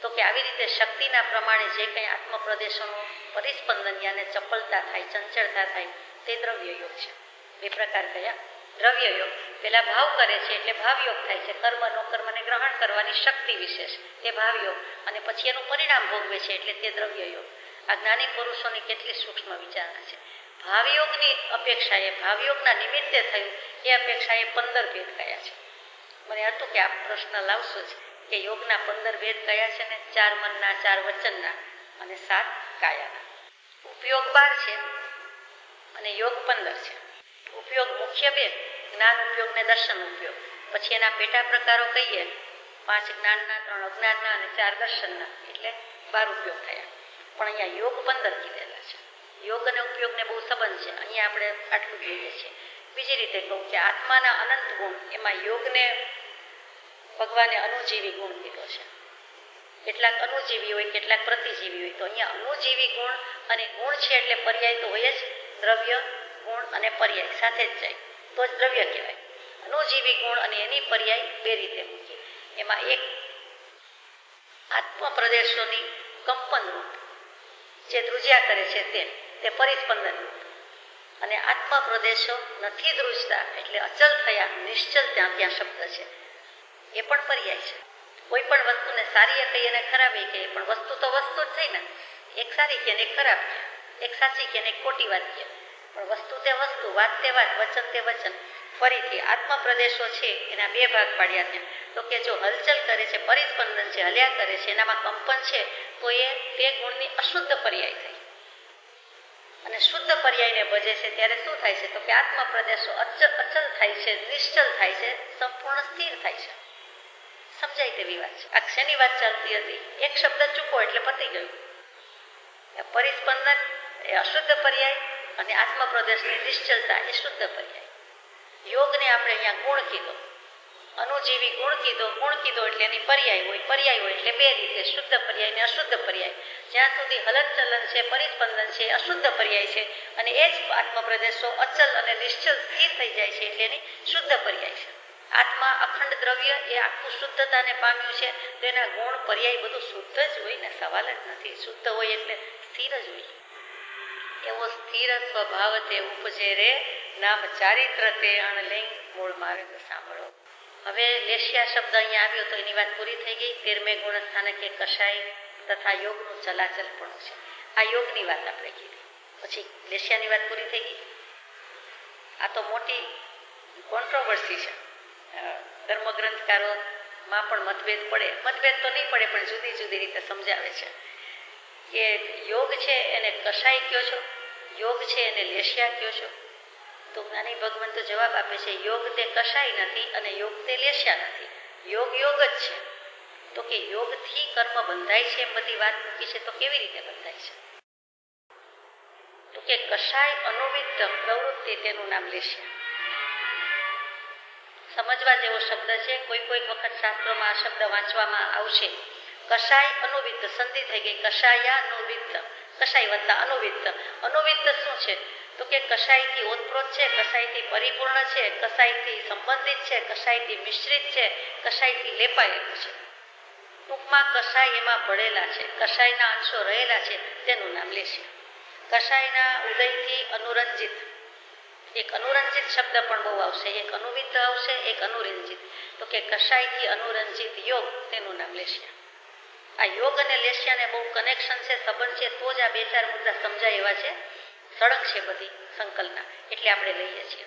તો કે આવી રીતે શક્તિના પ્રમાણે જે કંઈ આત્મપ્રદેશોનું પરિસ્પંદન યાને ચપળતા થાય, ચંચળતા થાય તે દ્રવ્ય યોગ છે. 2 પ્રકાર કયા? દ્રવ્ય યોગ પેલા ભાવ કરે છે એટલે ભાવયોગ થાય છે, કર્મ નોકર્મને ગ્રહણ કરવાની શક્તિ વિશેષ તે ભાવયોગ, અને પછી એનું પરિણામ ભોગવે છે એટલે તે દ્રવ્ય યોગ. આ જ્ઞાની પુરુષોની કેટલી સૂક્ષ્મ વિચારણા છે. ભાવયોગની અપેક્ષાએ, ભાવયોગના નિમિત્તે થયું એ અપેક્ષાએ 15 ભેદ કયા છે. મને હતું કે આ પ્રશ્ન લાવશો જ કે યોગના 15 ભેદ કયા છે ને? 4 મનના, 4 વચનના અને 7 કાયાના. ઉપયોગ 12 છે અને યોગ 15 છે. ઉપયોગ મુખ્ય 2, જ્ઞાન ઉપયોગ ને દર્શન ઉપયોગ. પછી એના પેટા પ્રકારો કહીએ, 5 જ્ઞાનના, 3 અજ્ઞાનના અને 4 દર્શનના, એટલે 12 ઉપયોગ થયા. પણ અહીંયા યોગ 15 કીધેલા છે. યોગ અને ઉપયોગને બહુ સંબંધ છે, અહીંયા આપણે આટલું જોઈએ છીએ. બીજી રીતે કહું કે આત્માના અનંત ગુણ, એમાં યોગને ભગવાને અનુજીવી ગુણ કીધો છે. કેટલાક અનુજીવી હોય, કેટલાક પ્રતિજીવી હોય. તો અહીંયા અનુજીવી ગુણ અને ગુણ છે એટલે પર્યાય તો હોય જ. દ્રવ્ય, ગુણ અને પર્યાય સાથે જ જાય તો જ દ્રવ્ય કહેવાય. અનુજીવી ગુણ અને એની પર્યાય 2 રીતે મૂકીએ. એમાં એક આત્મ પ્રદેશોની કંપન રૂપ જે ધ્રુજ્યા કરે છે તે પરિસ્પંદન રૂપ, અને આત્મ પ્રદેશો નથી ધ્રુજતા એટલે અચલ થયા, નિશ્ચલ ત્યાં શબ્દ છે, એ પણ પર્યાય છે. કોઈ પણ વસ્તુને સારી કહીએ ને ખરાબ કહીએ, પણ વસ્તુ તો વસ્તુ જ થઈ ને. એક સારી કે એક ખરાબ કે, એક સાચી કે એક ખોટી વાત કે, પણ વસ્તુ તે વસ્તુ, વાત તે વાત, વચન તે વચન. ફરીથી આત્મ પ્રદેશો છે એના 2 ભાગ પાડ્યા ત્યાં. તો કે જો હલચલ કરે છે, પરિસ્પંદન છે, હલ્યા કરે છે, એનામાં કંપન છે, તો એ તે ગુણની અશુદ્ધ પર્યાય થઈ. અને શુદ્ધ પર્યાયને ભજે છે ત્યારે શું થાય છે? તો કે આત્મ પ્રદેશો અચલ થાય છે, નિશ્ચલ થાય છે, સંપૂર્ણ સ્થિર થાય છે. સમજાય તેવી વાત છે. આ શેની વાત ચાલતી હતી? એક શબ્દ ચૂકો એટલે પતી ગયું. પરિસ્પંદન એ અશુદ્ધ પર્યાય અને આત્મ પ્રદેશની નિશ્ચલતા એ શુદ્ધ પર્યાય. યોગને આપણે અહીંયા ગુણ કીધો અનુજીવી ગુણ કીધો એટલે એની પર્યાય હોય એટલે બે રીતે શુદ્ધ પર્યાય ને અશુદ્ધ પર્યાય. જ્યાં સુધી હલનચલન છે, પરિસ્પંદન છે, અશુદ્ધ પર્યાય છે અને એ જ આત્મપ્રદેશો અચલ અને નિશ્ચલ સ્થિર થઈ જાય છે એટલે એની શુદ્ધ પર્યાય છે. આત્મા અખંડ દ્રવ્ય એ આખું શુદ્ધતાને પામ્યું છે તો એના ગુણ પર્યાય બધું શુદ્ધ જ હોય ને, સવાલ જ નથી. શુદ્ધ હોય એટલે સ્થિર જ હોય. એવો સ્થિર સ્વભાવ તે ઉપજે રે, નામ ચારિત્ર તે અણલિંગ મૂળ માર્ગ સાંભળો. હવે લેશિયા શબ્દ અહીંયા આવ્યો તો એની વાત પૂરી થઈ ગઈ. 13મે ગુણ સ્થાનકે કષાય તથા યોગનું ચલાચલપણું છે. આ યોગની વાત આપણે કીધી, પછી લેશિયાની વાત પૂરી થઈ ગઈ. આ તો મોટી કોન્ટ્રોવર્સી છે. ધર્મગ્રંથકારોમાં પણ મતભેદ તો નહીં પડે પણ જુદી જુદી રીતે સમજાવે છે કે યોગ છે એને કષાય કયો છો, યોગ છે એને લેશિયા કયો છો. તો જ્ઞાની ભગવાન તો જવાબ આપે છે યોગ તે કષાય નથી અને યોગ તે લેશિયા નથી. યોગ યોગ જ છે. તો કે યોગથી કર્મ બંધાય છે એમ બધી વાત મૂકી છે તો કેવી રીતે બંધાય છે? તો કે કષાય અનુવિદ્ધ પ્રવૃત્તિ તેનું નામ લેશિયા. સમજવા જેવો શબ્દ છે. કોઈ વખત શાસ્ત્રોમાં આ શબ્દ વાંચવામાં આવશે. કષાય અનુવિદ્ધ સંધિ થઈ ગઈ. કષાયા અનુવિદ્ધ, કષાય વત્તા અનુવિદ્ધ. અનુવિદ્ધ શું છે? તો કે કષાયથી ઓતપ્રોત છે, કષાયથી પરિપૂર્ણ છે, કષાયથી સંબંધિત છે, કષાયથી મિશ્રિત છે, કષાયથી લેપાયેલું છે. ટૂંકમાં કષાય એમાં ભળેલા છે, કષાયના અંશો રહેલા છે તેનું નામ લેશે. કષાયના ઉદયથી અનુરંજિત, એક અનુરંજિત શબ્દ પણ બહુ આવશે, એક અનુવિદ્ધ આવશે, એક અનુરંજિત. તો કે કષાયથી અનુરંજિત યોગ તેનું નામ લેશિયા. આ યોગ અને લેશિયાને બહુ કનેક્શન છે, સંબંધ છે, તો જ આ 2-4 મુદ્દા સમજાય એવા છે. સળંગ છે બધી સંકલના, એટલે આપણે લઈએ છીએ.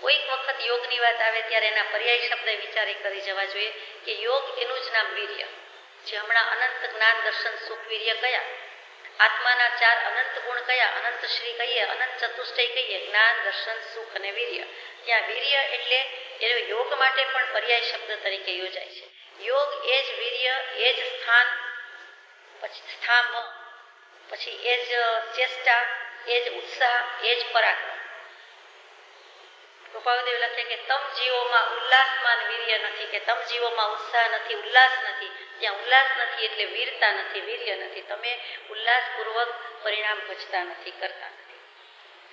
કોઈક વખત યોગની વાત આવે ત્યારે એના પર્યાય શબ્દ વિચારી કરી જવા જોઈએ કે યોગ એનું જ નામ વીર્ય. જે હમણાં અનંત જ્ઞાન દર્શન સુખ વીર્ય કયા, આત્માના 4 અનંત ગુણ કયા, અનંત શ્રી કહીએ, અનંત ચતુષ્ટય કહીએ, જ્ઞાન દર્શન સુખ અને વીર્ય. ત્યાં વીર્ય એટલે એ યોગ માટે પણ પર્યાય શબ્દ તરીકે યોજાય છે. યોગ એ જ વીર્ય, એ જ સ્થાન, પછી સ્થામ, પછી એ જ ચેષ્ટા, એ જ ઉત્સાહ, એ જ પરાક્રમ. કૃપાદેવ લખે કે તમ જીવોમાં ઉલ્લાસમાન વીર્ય નથી, કે તમ જીવોમાં ઉત્સાહ નથી, ઉલ્લાસ નથી. ત્યાં ઉલ્લાસ નથી એટલે વીરતા નથી, વીર્ય નથી. તમે ઉલ્લાસપૂર્વક પરિણામ ભજતા નથી, કરતા નથી,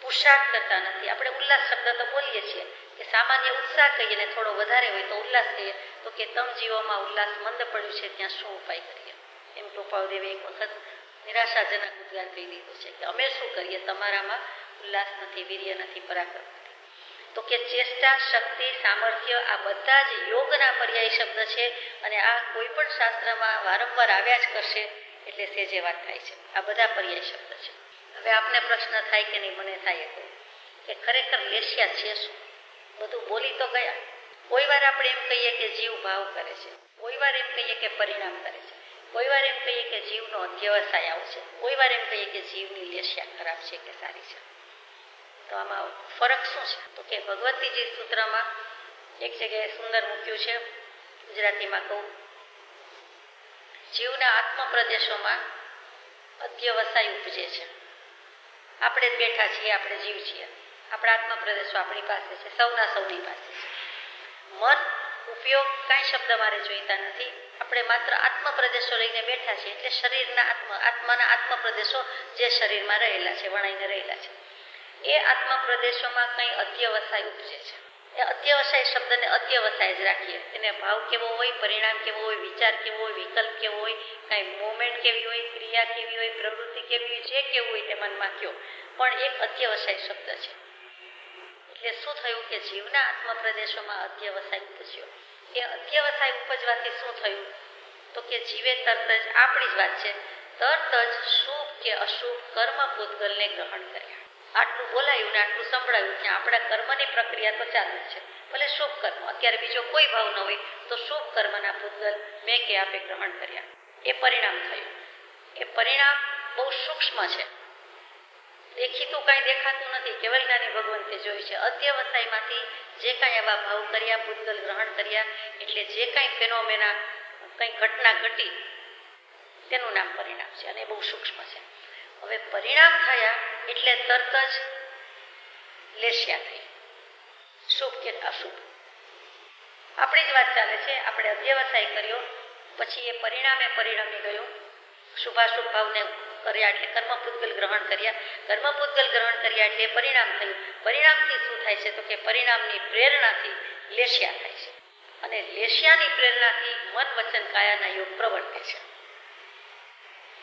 પુરુષાર્થ કરતા નથી. આપણે ઉલ્લાસ શબ્દ તો બોલીએ છીએ કે સામાન્ય ઉત્સાહ કહીએ ને થોડો વધારે હોય તો ઉલ્લાસ કહીએ. તો કે તમ જીવોમાં ઉલ્લાસ મંદ પડ્યું છે ત્યાં શું ઉપાય કરીએ? એમ કૃપાદેવે એક વખત નિરાશાજનક ઉદ્ગાર કહી દીધો છે કે અમે શું કરીએ, તમારામાં ઉલ્લાસ નથી, વીર્ય નથી, પરાક્રમ નથી. તો કે ચેષ્ટા, શક્તિ, સામર્થ્ય આ બધા જ યોગના પર્યાય શબ્દ છે અને આ કોઈ પણ શાસ્ત્રમાં વારંવાર આવ્યા જ કરશે એટલે સેજે વાત થાય છે. આ બધા પર્યાય શબ્દ છે. હવે આપને પ્રશ્ન થાય કે નહીં, મને થાય કે ખરેખર લેશિયા છે શું? બધું બોલી તો ગયા. કોઈ વાર આપણે એમ કહીએ કે જીવ ભાવ કરે છે, કોઈ વાર એમ કહીએ કે પરિણામ કરે છે, કોઈ વાર એમ કહીએ કે જીવનો અધ્યવસાય આવશે, કોઈ વાર એમ કહીએ કે જીવની લેશિયા ખરાબ છે કે સારી છે. તો આમાં ફરક શું છે? તો કે ભગવતીજી સૂત્રમાં એક જગ્યાએ સુંદર મૂક્યું છે, ગુજરાતીમાં કહું, જીવના આત્મ પ્રદેશોમાં અધ્યવસાય ઉપજે છે. આપણે જ બેઠા છીએ, આપણે જીવ છીએ, આપણા આત્મ પ્રદેશો આપણી પાસે છે, સૌની પાસે છે. મન ઉપયોગ કાંઈ શબ્દ મારે જોઈતા નથી. આપણે માત્ર આત્મ પ્રદેશો લઈને બેઠા છીએ એટલે શરીરના આત્માના આત્મ પ્રદેશો જે શરીરમાં રહેલા છે, વણાઈને રહેલા છે, એ આત્મ પ્રદેશોમાં કંઈ અધ્યવસાય ઉપજે છે. એ અધ્યવસાય શબ્દને અધ્યવસાય જ રાખીએ. એને ભાવ કેવો હોય, પરિણામ કેવો હોય, વિચાર કેવો હોય, વિકલ્પ કેવો હોય, કાંઈ મુવમેન્ટ કેવી હોય, ક્રિયા કેવી હોય, પ્રવૃત્તિ કેવી હોય, જે કેવું હોય તે મનમાં કયો, પણ એક અધ્યવસાય શબ્દ છે. એટલે શું થયું કે જીવના આત્મ પ્રદેશોમાં અધ્યવસાય ઉપજ્યો. એ અધ્યવસાય ઉપજવાથી શું થયું? તો કે જીવે તરત જ, આપણી જ વાત છે, તરત જ શુભ કે અશુભ કર્મ પૂતગલને ગ્રહણ કર્યા. આટલું બોલાયું ને આટલું સંભળાયું, ત્યાં આપણા કર્મની પ્રક્રિયા તો ચાલુ જ છે. ભલે શુભ કર્મ, અત્યારે બીજો કોઈ ભાવ ન હોય તો શુભ કર્મના પૂતગલ મેં કે આપે ગ્રહણ કર્યા. એ પરિણામ થયું. એ પરિણામ બહુ સૂક્ષ્મ છે, દેખીતું કાંઈ દેખાતું નથી. કેવલ જ્ઞાની ભગવંતે જોયું છે. અધ્યવસાયમાંથી જે કાંઈ આવા ભાવ કર્યા, પૂતગલ ગ્રહણ કર્યા, એટલે જે કાંઈ ફેનોમેના, કંઈ ઘટના ઘટી, તેનું નામ પરિણામ છે અને બહુ સૂક્ષ્મ છે. હવે પરિણામ થયા એટલે તરત જ લેશિયા થઈ, શુભ કે અશુભ. આપણી જ વાત ચાલે છે. આપણે અધ્યવસાય કર્યો, પછી એ પરિણામે પરિણમી ગયું. શુભાશુભ ભાવને કર્યા એટલે કર્મપૂતગલ ગ્રહણ કર્યા. કર્મપૂતગલ ગ્રહણ કર્યા એટલે પરિણામ થયું. પરિણામથી શું થાય છે? તો કે પરિણામની પ્રેરણાથી લેશિયા થાય છે. અને લેશિયાની પ્રેરણાથી મન વચન કાયાના યોગ પ્રવર્તે છે.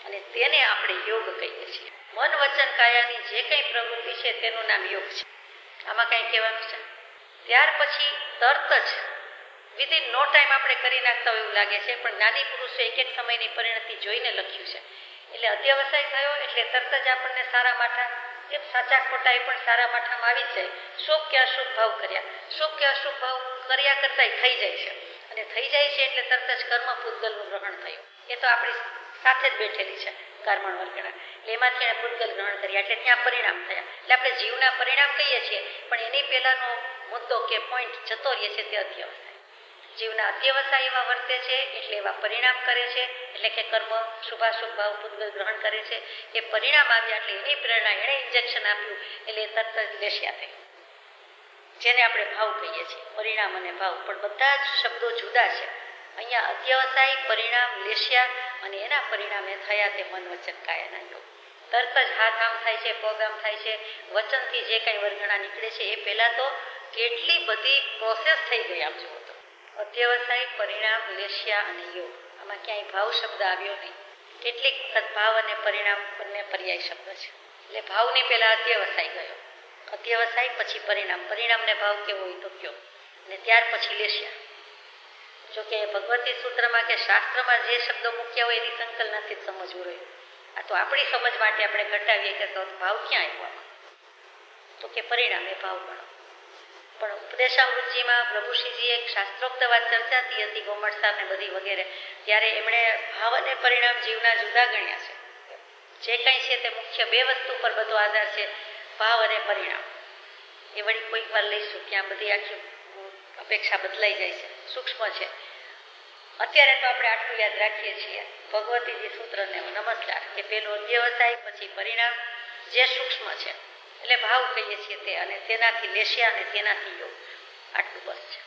અને તેને આપણે યોગ કહીએ છીએ. મન વચન કાયાની જે કંઈ પ્રવૃત્તિ છે તેનું નામ યોગ છે. આમાં કંઈ કહેવાનું છે? ત્યાર પછી તરત જ વિધિન નો ટાઈમ આપણે કરી નાખતા હોય એવું લાગે છે, પણ જ્ઞાની પુરુષે એક એક સમયની પરિણતિ જોઈને લખ્યું છે. એટલે અધ્યવસાય થયો એટલે તરત જ આપણને સારા માઠા, એમ સાચા ખોટા એ પણ સારા માઠામાં આવી જ જાય. શુભ કે અશુભ ભાવ કર્યા, શુભ કે અશુભ ભાવ કર્યા કરતા થઈ જાય છે. અને થઈ જાય છે એટલે તરત જ કર્મ પૂતગલનું ગ્રહણ થયું. એ તો આપણી સાથે જ બેઠેલી છે કર્મણ વર્ગણા. એટલે એમાંથી એને પૂતગલ ગ્રહણ કર્યા એટલે ત્યાં પરિણામ થયા. એટલે આપણે જીવના પરિણામ કહીએ છીએ, પણ એની પહેલાનો મુદ્દો કે પોઈન્ટ જતો રહે છે તે અધ્યવસાય. જીવના અધ્યવસાય એવા વર્તે છે એટલે એવા પરિણામ કરે છે. એટલે કે કર્મ શુભાશુભ ભાવ પૂતગલ ગ્રહણ કરે છે. એ પરિણામ આવ્યા એટલે એની પ્રેરણા એણે ઇન્જેક્શન આપ્યું એટલે તરત જ લેશિયા થયું, જેને આપણે ભાવ કહીએ છીએ. પરિણામ અને ભાવ પણ બધા જ શબ્દો જુદા છે. અહીંયા અધ્યવસાય, પરિણામ, લેશિયા અને એના પરિણામે થયા તે મન વચન કાયાના યોગ. તરત જ હાથ આમ થાય છે, પગ આમ થાય છે. વચનથી જે કંઈ વર્ગણા નીકળે છે એ પહેલા તો કેટલી બધી પ્રોસેસ થઈ ગઈ. આમ જુઓ તો અધ્યવસાય, પરિણામ, લેશિયા અને યોગ, આમાં ક્યાંય ભાવ શબ્દ આવ્યો નહીં. કેટલીક ભાવ અને પરિણામ બંને પર્યાય શબ્દ છે. એટલે ભાવની પહેલા અધ્યવસાય ગયો, અધ્યવસાય પછી પરિણામ, પરિણામને ભાવ કેવો હોય તો કયો, અને ત્યાર પછી લેશિયા. જોકે ભગવતી સૂત્રમાં કે શાસ્ત્રમાં જે શબ્દો મૂક્યા હોય એની સંકલ નથી જ સમજવું રહ્યું. આ તો આપણી સમજ માટે આપણે ઘટાવીએ કે તો ભાવ ક્યાં આવ્યો? તો કે પરિણામે ભાવ ગણો. પણ ઉપદેશામૃતજીમાં પ્રભુશ્રીજીએ એક શાસ્ત્રોક્ત વાત ચર્ચાતી હતી, ગોમટ સાહેબ ને બધી વગેરે, ત્યારે એમણે ભાવ અને પરિણામ જીવના જુદા ગણ્યા છે. જે કંઈ છે તે મુખ્ય બે વસ્તુ પર બધો આધાર છે, ભાવ અને પરિણામ. એ વળી કોઈક વાર લઈશું, ત્યાં બધી આખી અપેક્ષા બદલાઈ જાય છે, સૂક્ષ્મ છે. અત્યારે તો આપણે આટલું યાદ રાખીએ છીએ. ભગવતીજી સૂત્રને નમસ્કાર કે પેલું અધ્યવસાય પછી પરિણામ જે સૂક્ષ્મ છે એટલે ભાવ કહીએ છીએ તે, અને તેનાથી લેશિયા અને તેનાથી યોગ. આટલું બસ છે.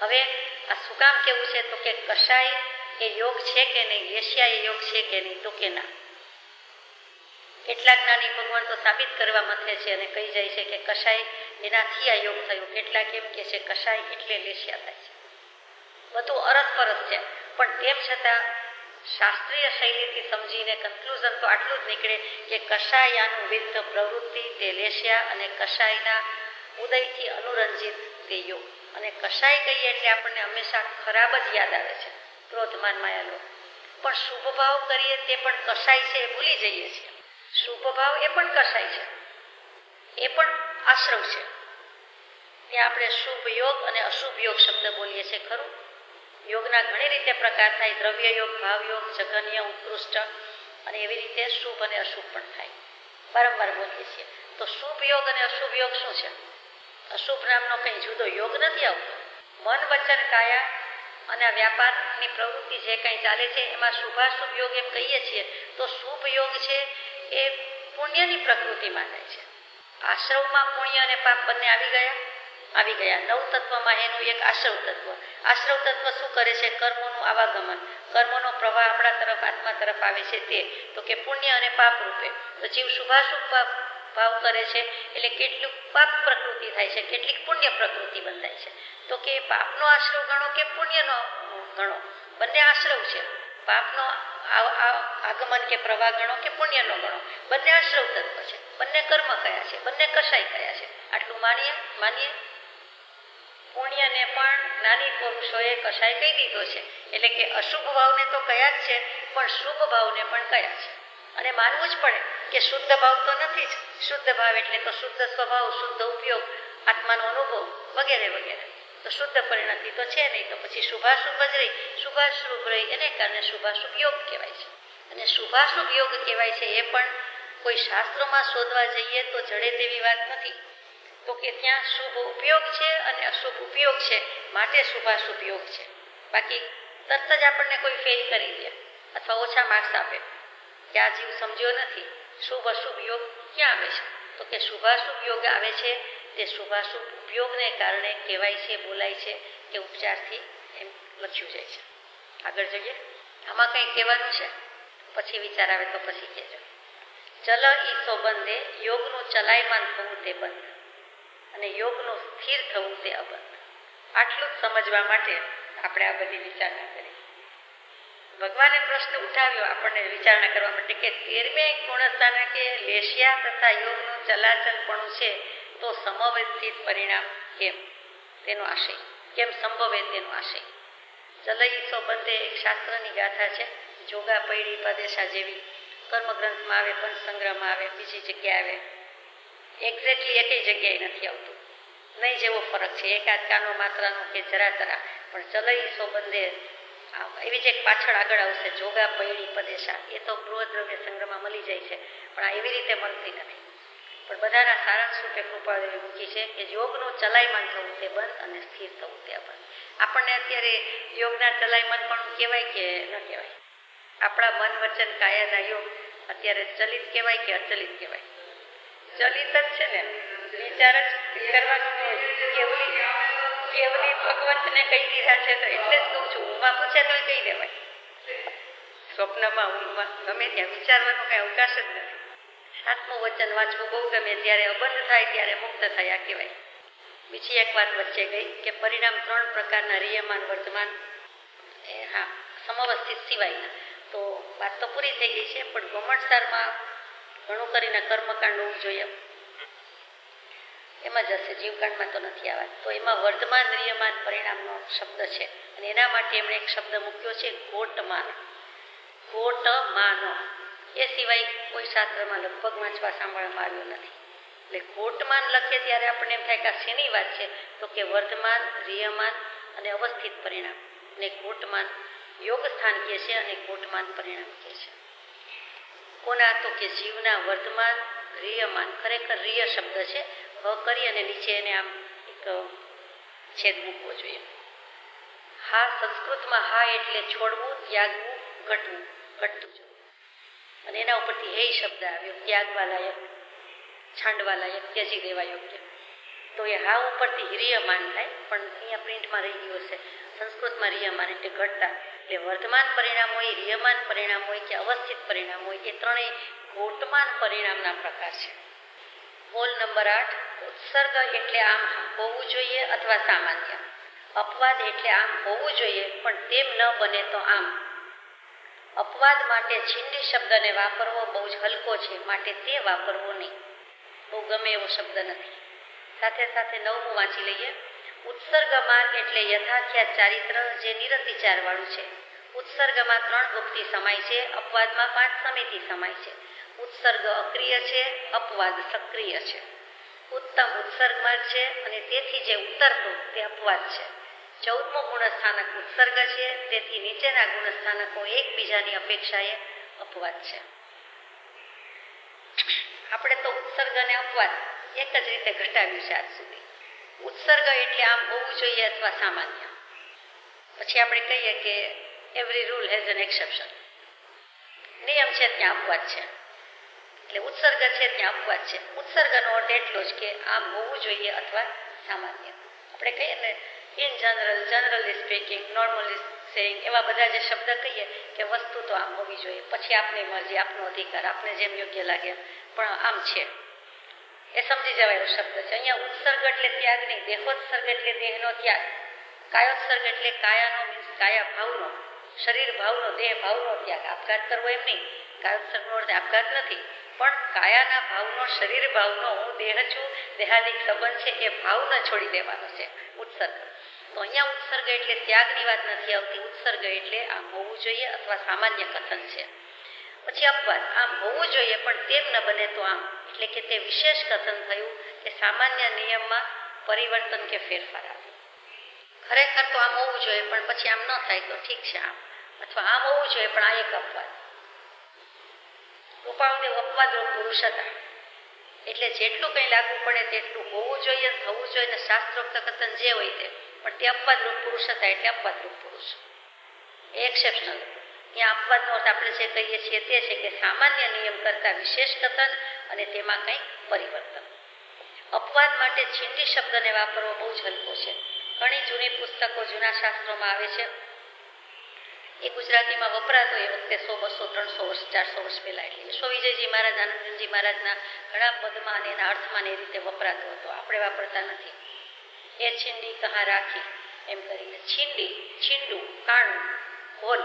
હવે આ શું કામ કેવું છે? તો કે કશાય એ યોગ છે કે નહીં, લેશિયા એ યોગ છે કે નહીં, તો કે ના. કેટલાક જ્ઞાની ભગવાન તો સાબિત કરવા મથે છે અને કહી જાય છે કે કશાય એનાથી આ યોગ થયો. કેટલાક એમ કે છે કશાય એટલે લેશિયા થાય છે. બધું અરસપરસ છે, પણ તેમ છતાં શાસ્ત્રીય શૈલીથી સમજીને કન્ક્લુઝન તો આટલું જ નીકળે કે કશાયાનું વિરુદ્ધ પ્રવૃત્તિ તે લેશિયા અને કશાયના ઉદયથી અનુરંજિત તે યોગ. અને કશાય કહીએ એટલે આપણને હંમેશા ખરાબ જ યાદ આવે છે, ક્રોધ માન માયા લોભ. પણ શુભ ભાવ કરીએ તે પણ કશાય છે એ ભૂલી જઈએ છીએ. શુભ ભાવ એ પણ કશાય છે, એ પણ આશ્રવ છે. ત્યાં આપણે શુભ યોગ અને અશુભ યોગ શબ્દ બોલીએ છીએ, ખરું? યોગના ઘણી રીતે પ્રકાર થાય, દ્રવ્ય યોગ, ભાવ યોગ, જઘન્ય, ઉત્કૃષ્ટ, અને એવી રીતે શુભ અને અશુભ પણ થાય. વારંવાર બોલીએ છીએ. તો શુભ યોગ અને અશુભ યોગ શું છે? અશુભ નામનો કંઈ જુદો યોગ નથી આવતો. મન વચન કાયા અને આ વ્યાપારની પ્રવૃત્તિ જે કંઈ ચાલે છે એમાં શુભાશુભ યોગ એમ કહીએ છીએ. તો શુભ યોગ છે એ પુણ્યની પ્રકૃતિમાં જાય છે. આશ્રવમાં પુણ્ય અને પાપ બંને આવી ગયા. નવ તત્વમાં એનું એક આશ્રવ તત્વ. આશ્રવ તત્વ શું કરે છે? કર્મોનું આવાગમન, કર્મોનો પ્રવાહ આપણા તરફ, આત્મા તરફ આવે છે તે. તો કે પુણ્ય અને પાપ રૂપે. તો જીવ શુભાશુભ ભાવ કરે છે એટલે કેટલું પાપ પ્રકૃતિ થાય છે, કેટલીક પુણ્ય પ્રકૃતિ બંધાય છે. તો કે પાપનો આશ્રવ ગણો કે પુણ્યનો ગણો, બંને આશ્રવ છે. પાપનો આગમન કે પ્રવાહ ગણો કે પુણ્યનો ગણો, બંને આશ્રવ તત્વ છે. બંને કર્મ કયા છે, બંને કશાય કયા છે. આટલું માનીએ. પુણ્યને પણ જ્ઞાની પુરુષોએ કશાય કહી દીધો છે. એટલે કે અશુભ ભાવને તો કયા જ છે, પણ શુભ ભાવને પણ કયા છે. અને માનવું જ પડે કે શુદ્ધ ભાવ તો નથી જ. શુદ્ધ ભાવ એટલે તો શુદ્ધ સ્વભાવ, શુદ્ધ ઉપયોગ, આત્માનો અનુભવ વગેરે વગેરે. તો શુદ્ધ પરિણતિ તો છે નહીં, તો પછી શુભાશુભ જ રહી. શુભાશુભ રહી એને કારણે શુભાશુભ યોગ કહેવાય છે. અને શુભાશુભ યોગ કહેવાય છે એ પણ કોઈ શાસ્ત્રોમાં શોધવા જઈએ તો જડે તેવી વાત નથી. તો કે ત્યાં શુભ ઉપયોગ છે અને અશુભ ઉપયોગ છે, માટે શુભાશુભ યોગ છે. બાકી તરત જ આપણને કોઈ ફેલ કરી દે અથવા ઓછા માર્ક્સ આપે કે આ જીવ સમજ્યો નથી, શુભ અશુભ યોગ ક્યાં આવે છે? તો કે શુભાશુભ યોગ આવે છે તે શુભાશુભ ઉપયોગને કારણે કહેવાય છે, બોલાય છે કે ઉપચારથી એમ લખ્યું જાય છે. આગળ જોઈએ. આમાં કંઈ કહેવાનું છે? પછી વિચાર આવે તો પછી કહેજો. ચલ ઈ સોબંધે યોગનું ચલાયમાન થવું તે બંધ અને યોગનું સ્થિર થવું તે અબંધ. આટલું જ સમજવા માટે આપણે આ બધી વિચારણા કરી. ભગવાને પ્રશ્ન ઉઠાવ્યો આપણને વિચારણા કરવા માટે કે 13મે ગુણસ્થાન કે લેશિયા તથા યોગનું ચલાચલપણું છે તો સમવ્યવસ્થિત પરિણામ કેમ? તેનો આશય કેમ સંભવે તેનો આશય. ચલઈ સોબંધે એક શાસ્ત્રની ગાથા છે. જોગા પૈડી પદેશા જેવી કર્મગ્રંથમાં આવે, પંચસંગ્રહમાં આવે, બીજી જગ્યાએ આવે. એક્ઝેક્ટલી એકેય જગ્યાએ નથી આવતું. નહીં જેવો ફરક છે, એકાદ કાનો માત્રાનો કે જરા તરા. પણ ચલઈ સોબંધે એવી જ એક પાછળ આગળ આવશે, જોગા પૈડી પદેશા. એ તો બૃહદ્રવ્ય સંગ્રહમાં મળી જાય છે, પણ આ એવી રીતે મળતી નથી. પણ બધાના સારાંશ રૂપે કૃપાદેવી મૂકી છે કે યોગનું ચલાયમાન થવું તે બંધ અને સ્થિર થવું તે બંધ. આપણને અત્યારે યોગના ચલાયમાન પણ કહેવાય કે ન કહેવાય? આપણા મન વચન કાયાના યોગ અત્યારે ચલિત કહેવાય કે અચલિત કહેવાય? ચલિત જ છે ને, વિચાર જ કરવાનું કેવલી ભગવંતને કહી દીધા છે. તો એટલે જ કહું છું, ઊંઘમાં પૂછે તો કહી દેવાય, સ્વપ્નમાં ઊંઘમાં ગમે ત્યાં વિચારવાનો કઈ અવકાશ જ નથી. સાતમું વચન વાંચવું બહુ ગમે, જ્યારે અબંધ થાય ત્યારે મુક્ત થયા કહેવાય. બીજી એક વાત વચ્ચે ગઈ કે પરિણામ 3 પ્રકારના રીયમાન વર્તમાન સમવસ્થિત સિવાયના. તો વાત તો પૂરી થઈ ગઈ છે, પણ ગમટસારમાં ઘણું કરીને કર્મકાંડ હોવું જોઈએ એમાં જ હશે, જીવકાંડમાં તો નથી આ વાત. તો એમાં વર્ધમાન રીયમાન પરિણામનો શબ્દ છે અને એના માટે એમણે એક શબ્દ મૂક્યો છે ઘોટમાન. ઘોટમાનો એ સિવાય કોઈ શાસ્ત્રમાં લગભગ વાંચવા સાંભળવામાં આવ્યો નથી. એટલે ઘોટમાન લખે ત્યારે આપણને એમ થાય કે આ શેની વાત છે? તો કે વર્ધમાન, રીયમાન અને અવસ્થિત પરિણામ. અને ઘોટમાન યોગ સ્થાન કહે છે અને ઘોટમાન પરિણામ કહે છે. કોના? તો કે જીવના વર્ધમાન, રીયમાન. ખરેખર રીય શબ્દ છે, હ કરી અને નીચે એને આમ એક છેદ મૂકવો જોઈએ. હા, સંસ્કૃતમાં હા એટલે છોડવું, ત્યાગવું, ઘટતું જવું. અને એના ઉપરથી હે શબ્દ આવ્યો, ત્યાગવા લાયક, છાંડવા લાયક, ત્યજી દેવા યોગ્ય. તો એ હા ઉપરથી રીયમાન થાય, પણ અહીંયા પ્રિન્ટમાં રહી ગયું હશે. સંસ્કૃતમાં રીયમાન એટલે ઘટતા. એટલે વર્ધમાન પરિણામ હોય, રીયમાન પરિણામ હોય કે અવસ્થિત પરિણામ હોય, એ ત્રણેય ઘોટમાન પરિણામના પ્રકાર છે. બોલ નંબર 8. ઉત્સર્ગ એટલે આમ હોવું જોઈએ અથવા સામાન્ય. અપવાદ એટલે આમ હોવું જોઈએ પણ તેમ ન બને તો આમ. અપવાદ માટે છિંડી શબ્દને વાપરવો બહુ જ હલકો છે, માટે તે વાપરવો નહીં. બહુ ગમે એવો શબ્દ નથી. સાથે સાથે 9મું વાંચી લઈએ. ઉત્સર્ગ માર્ગ એટલે યથાખ્યાત ચારિત્ર જે નિરતિચાર વાળું છે. ઉત્સર્ગમાં 3 ગુપ્તિ સમાય છે, અપવાદમાં 5 સમિતિ સમાય છે. ઉત્સર્ગ અક્રિય છે, અપવાદ સક્રિય છે. ઉત્તમ ઉત્સર્ગ માર્ગ છે અને તેથી જે ઉતરતું તે અપવાદ છે. 14મું ગુણસ્થાનક ઉત્સર્ગ છે, તેથી નીચેના ગુણસ્થાનકો એકબીજાની અપેક્ષાએ અપવાદ છે. આપણે તો ઉત્સર્ગ અને અપવાદ એક જ રીતે ઘટાડ્યું છે આજ સુધી. ઉત્સર્ગ એટલે આમ હોવું જોઈએ અથવા સામાન્ય. પછી આપણે કહીએ કે every rule has N exception. નિયમ છે ત્યાં અપવાદ છે, એટલે ઉત્સર્ગ છે ત્યાં અપવાદ છે. ઉત્સર્ગનો અર્થ એટલો જ કે આમ હોવું જોઈએ અથવા સામાન્ય. આપણે કહીએ ને in general, generally speaking, normally saying, એવા બધા જે શબ્દ કહીએ કે વસ્તુ તો આમ હોવી જોઈએ, પછી આપની મરજી, આપનો અધિકાર, આપને જેમ યોગ્ય લાગે, પણ આમ છે એ સમજી જવાય એવો શબ્દ છે. અહીંયા ઉત્સર્ગ એટલે ત્યાગ નહીં, દેહોત્સર્ગ એટલે દેહનો ત્યાગ, કાયોત્સર્ગ એટલે કાયાનો મીન્સ કાયા ભાવનો, શરીર ભાવનો, દેહ ભાવનો ત્યાગ. આપઘાત કરવો એમ નહીં, કાયોત્સર્ગનો અર્થ આપઘાત નથી, પણ કાયાના ભાવનો, શરીર ભાવનો, હું દેહ છું, દેહાદિક સંબંધ છે, એ ભાવને છોડી દેવાનો છે ઉત્સર્ગ. તો અહીંયા ઉત્સર્ગ એટલે ત્યાગની વાત નથી આવતી. ઉત્સર્ગ એટલે આમ હોવું જોઈએ અથવા સામાન્ય કથન છે. પછી અપવાદ, આમ હોવું જોઈએ પણ તેમ ન બને તો આમ, એટલે કે તે વિશેષ કથન થયું કે સામાન્ય નિયમમાં પરિવર્તન કે ફેરફાર આવે. ખરેખર તો આમ હોવું જોઈએ પણ પછી આમ ન થાય તો ઠીક છે આમ, અથવા આમ હોવું જોઈએ પણ આ એક અપવાદ. કૃપાળુદેવ અપવાદરૂપ પુરુષ હતા, એટલે જેટલું કંઈ લાગુ પડે તેટલું હોવું જોઈએ, થવું જોઈએ ને શાસ્ત્રોક્ત કથન જે હોય તે, પણ તે અપવાદરૂપ પુરુષ હતા એટલે અપવાદરૂપ પુરુષ, એ એક્સેપ્શનલ. ત્યાં અપવાદનો અર્થ આપણે જે કહીએ છીએ તે છે કે સામાન્ય નિયમ કરતા વિશેષ કથન અને તેમાં કંઈક પરિવર્તન. અપવાદ માટે છીંડી શબ્દને વાપરવો બહુ જ હલકો છે. ઘણી જૂની પુસ્તકો જૂના શાસ્ત્રોમાં આવે છે. એ ગુજરાતીમાં વપરાતો એ વખતે 100, 200, 300 વર્ષ 400 વર્ષ પહેલા એટલે વિશ્વવિજયજી મહારાજ આનંદજી મહારાજના ઘણા પદમાં અને એના અર્થમાં એ રીતે વપરાતો હતો. આપણે વાપરતા નથી. એ છીંડી કહા રાખી એમ કરીને છીંડી, છીંડું, કાણું, હોલ,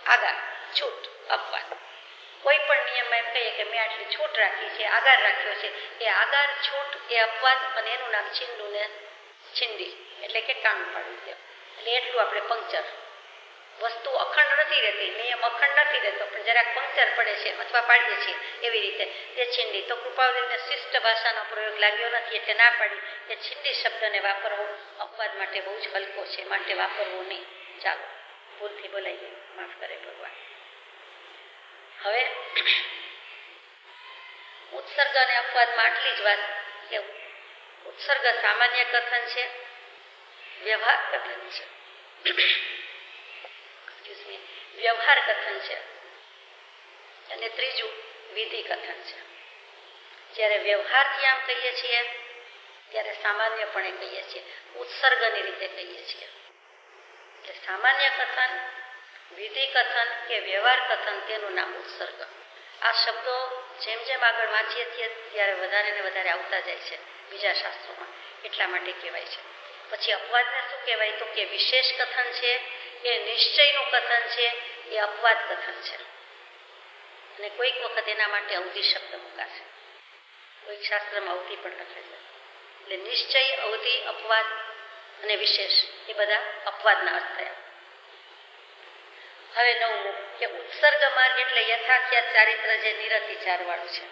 આગાર, છૂટ, અપવાદ. કોઈ પણ નિયમમાં એમ કહીએ કે મેં આટલી છૂટ રાખી છે, આગાર રાખ્યો છે, એ આગાર, છૂટ, એ અપવાદ અને એનું નામ છીંડું ને છીંડી એટલે કે કાણું પાડવું દે. એટલે એટલું આપણે પંક્ચર. વસ્તુ અખંડ નથી રહેતી, નિયમ અખંડ નથી રહેતો, પણ જરાક પંક્ચર પડે છે અથવા પાડીએ છીએ એવી રીતે એ છીંડી. તો કૃપાવતીને શિષ્ટ ભાષાનો પ્રયોગ લાગ્યો નથી એટલે ના પાડી. એ છીંડી શબ્દને વાપરવો અપવાદ માટે બહુ જ હલકો છે, માટે વાપરવો નહીં. ચાલો, ભૂલથી બોલાઈ ગયું, માફ કરે ભગવાન. હવે ઉત્સર્ગ અને અપવાદમાં આટલી જ વાત કે ઉત્સર્ગ સામાન્ય કથન છે, વ્યવહાર કથન છે, વ્યવહાર કથન છે, અને ત્રીજું વિધિ કથન છે. જ્યારે વ્યવહારથી આમ કહીએ છીએ ત્યારે સામાન્યપણે કહીએ છીએ, ઉત્સર્ગની રીતે કહીએ છીએ. એટલે સામાન્ય કથન, વિધિ કથન કે વ્યવહાર કથન તેનું નામ ઉત્સર્ગ. આ શબ્દો જેમ જેમ આગળ વાંચીએ છીએ ત્યારે વધારે ને વધારે આવતા જાય છે બીજા શાસ્ત્રોમાં, એટલા માટે કહેવાય છે. પછી અપવાદને શું કહેવાય તો કે વિશેષ કથન છે, એ નિશ્ચયનું કથન છે, એ અપવાદ કથન છે. અને કોઈક વખત એના માટે અવધિ શબ્દ મુકાશે, કોઈક શાસ્ત્રમાં અવધિ પણ લખે છે. એટલે નિશ્ચય, અવધિ, અપવાદ અને વિશેષ એ બધા અપવાદના અર્થ થયા. હવે નવમું કે ઉત્સર્ગ માર્ગ એટલે યથાખ્યાત ચારિત્ર જે નિરતિચાર વાળું છે.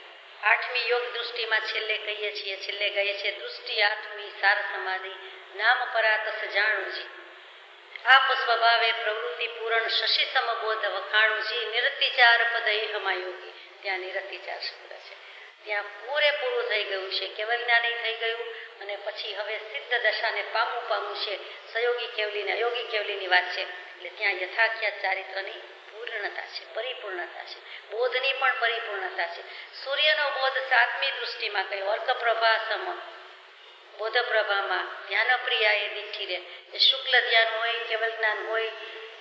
8મી યોગ દૃષ્ટિમાં છેલ્લે કહીએ છીએ, છેલ્લે કહીએ છીએ દૃષ્ટિ 8મી સાર સમાધિ નામ પરાતસ જાણુજી આપ સ્વભાવે પ્રવૃત્તિ પૂરણ શશી સમબોધ વખાણુજી નિરતિચાર પદ હમાયોગી. ત્યાં નિરતિચાર શબ્દ છે, ત્યાં પૂરેપૂરું થઈ ગયું છે, કેવલ જ્ઞાની થઈ ગયું. અને પછી હવે સિદ્ધ દશાને પામવું છે, સયોગી કેવલીને અયોગી કેવલીની વાત છે. એટલે ત્યાં યથાખ્યાત ચારિત્રની પૂર્ણતા છે, પરિપૂર્ણતા છે, બોધની પણ પરિપૂર્ણતા છે. સૂર્યનો બોધ 7મી દૃષ્ટિમાં કયો અર્કપ્રભા સમ બોધ પ્રભામાં ધ્યાન પ્રિયા એ દીઠી રહે. એ શુક્લ ધ્યાન હોય, કેવલ જ્ઞાન હોય,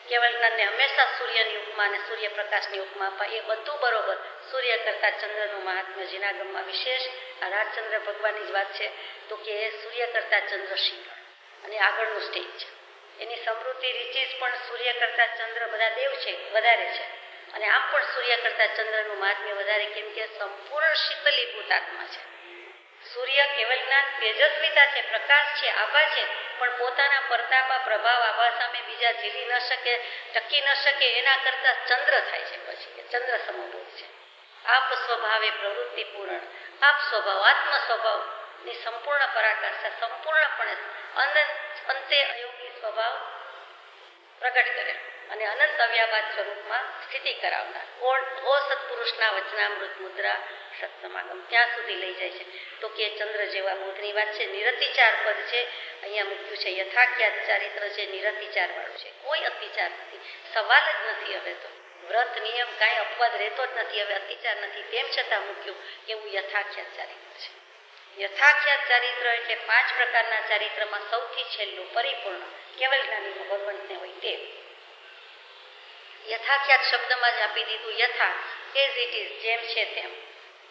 કેવલ જ્ઞાનને હંમેશા સૂર્યની ઉપમા અને સૂર્યપ્રકાશની ઉપમા અપાય. એ બધું બરોબર. સૂર્ય કરતા ચંદ્રનું મહાત્મ્ય જીનાગમમાં વિશેષ. આ રાજચંદ્ર ભગવાનની જ વાત છે તો કે સૂર્ય કરતા ચંદ્ર શીતળ અને આગળનું સ્ટેજ છે. એની સમૃદ્ધિ રીચીસ પણ સૂર્ય કરતા ચંદ્ર બધા દેવ છે વધારે છે. અને આમ પણ સૂર્ય કરતા ચંદ્રનું મહાત્મ્ય વધારે, કેમ કે સંપૂર્ણ શીતલીભૂત આત્મા છે. સૂર્ય કેવલ જ્ઞાન તેજસ્વીતા છે, પ્રકાશ છે, આભા છે, પણ પોતાના પરતાપા પ્રભાવ આભા સામે બીજા ઝીલી ન શકે, ટકી ન શકે, એના કરતા ચંદ્ર થાય છે. પછી કે ચંદ્ર સમબોધ છે. આપ સ્વભાવે પ્રવૃત્તિ પૂરણ, આપ સ્વભાવ આત્મ સ્વભાવની સંપૂર્ણ પરાકાષ્ઠા, સંપૂર્ણપણે અંતે અયોગી સ્વભાવ પ્રગટ કરે અને અનંત અવ્યાભાત સ્વરૂપમાં સ્થિતિ કરાવનાર. ઓ સત્પુરુષના વચનામૃત મુદ્રા સત્સમાગમ ત્યાં સુધી લઈ જાય છે. તો કે ચંદ્ર જેવા બોધની વાત છે. નિરતિચાર પદ છે, અહીંયા મૂક્યું છે. યથાખ્યાત ચારિત્ર છે, નિરતિચાર વાળું છે, કોઈ અતિચાર નથી, સવાલ જ નથી. હવે તો વ્રત નિયમ કાંઈ અપવાદ રહેતો જ નથી, હવે અતિચાર નથી. તેમ છતાં મૂક્યું એવું યથાખ્યાત ચારિત્ર છે. યથાખ્યાત ચારિત્ર એટલે 5 પ્રકારના ચારિત્રમાં સૌથી છેલ્લું પરિપૂર્ણ કેવલ જ્ઞાનીનું ભગવંતને હોય તે. યથાખ્યાત શબ્દમાં જ આપી દીધું, યથા એઝ ઇટ ઇઝ, જેમ છે તેમ.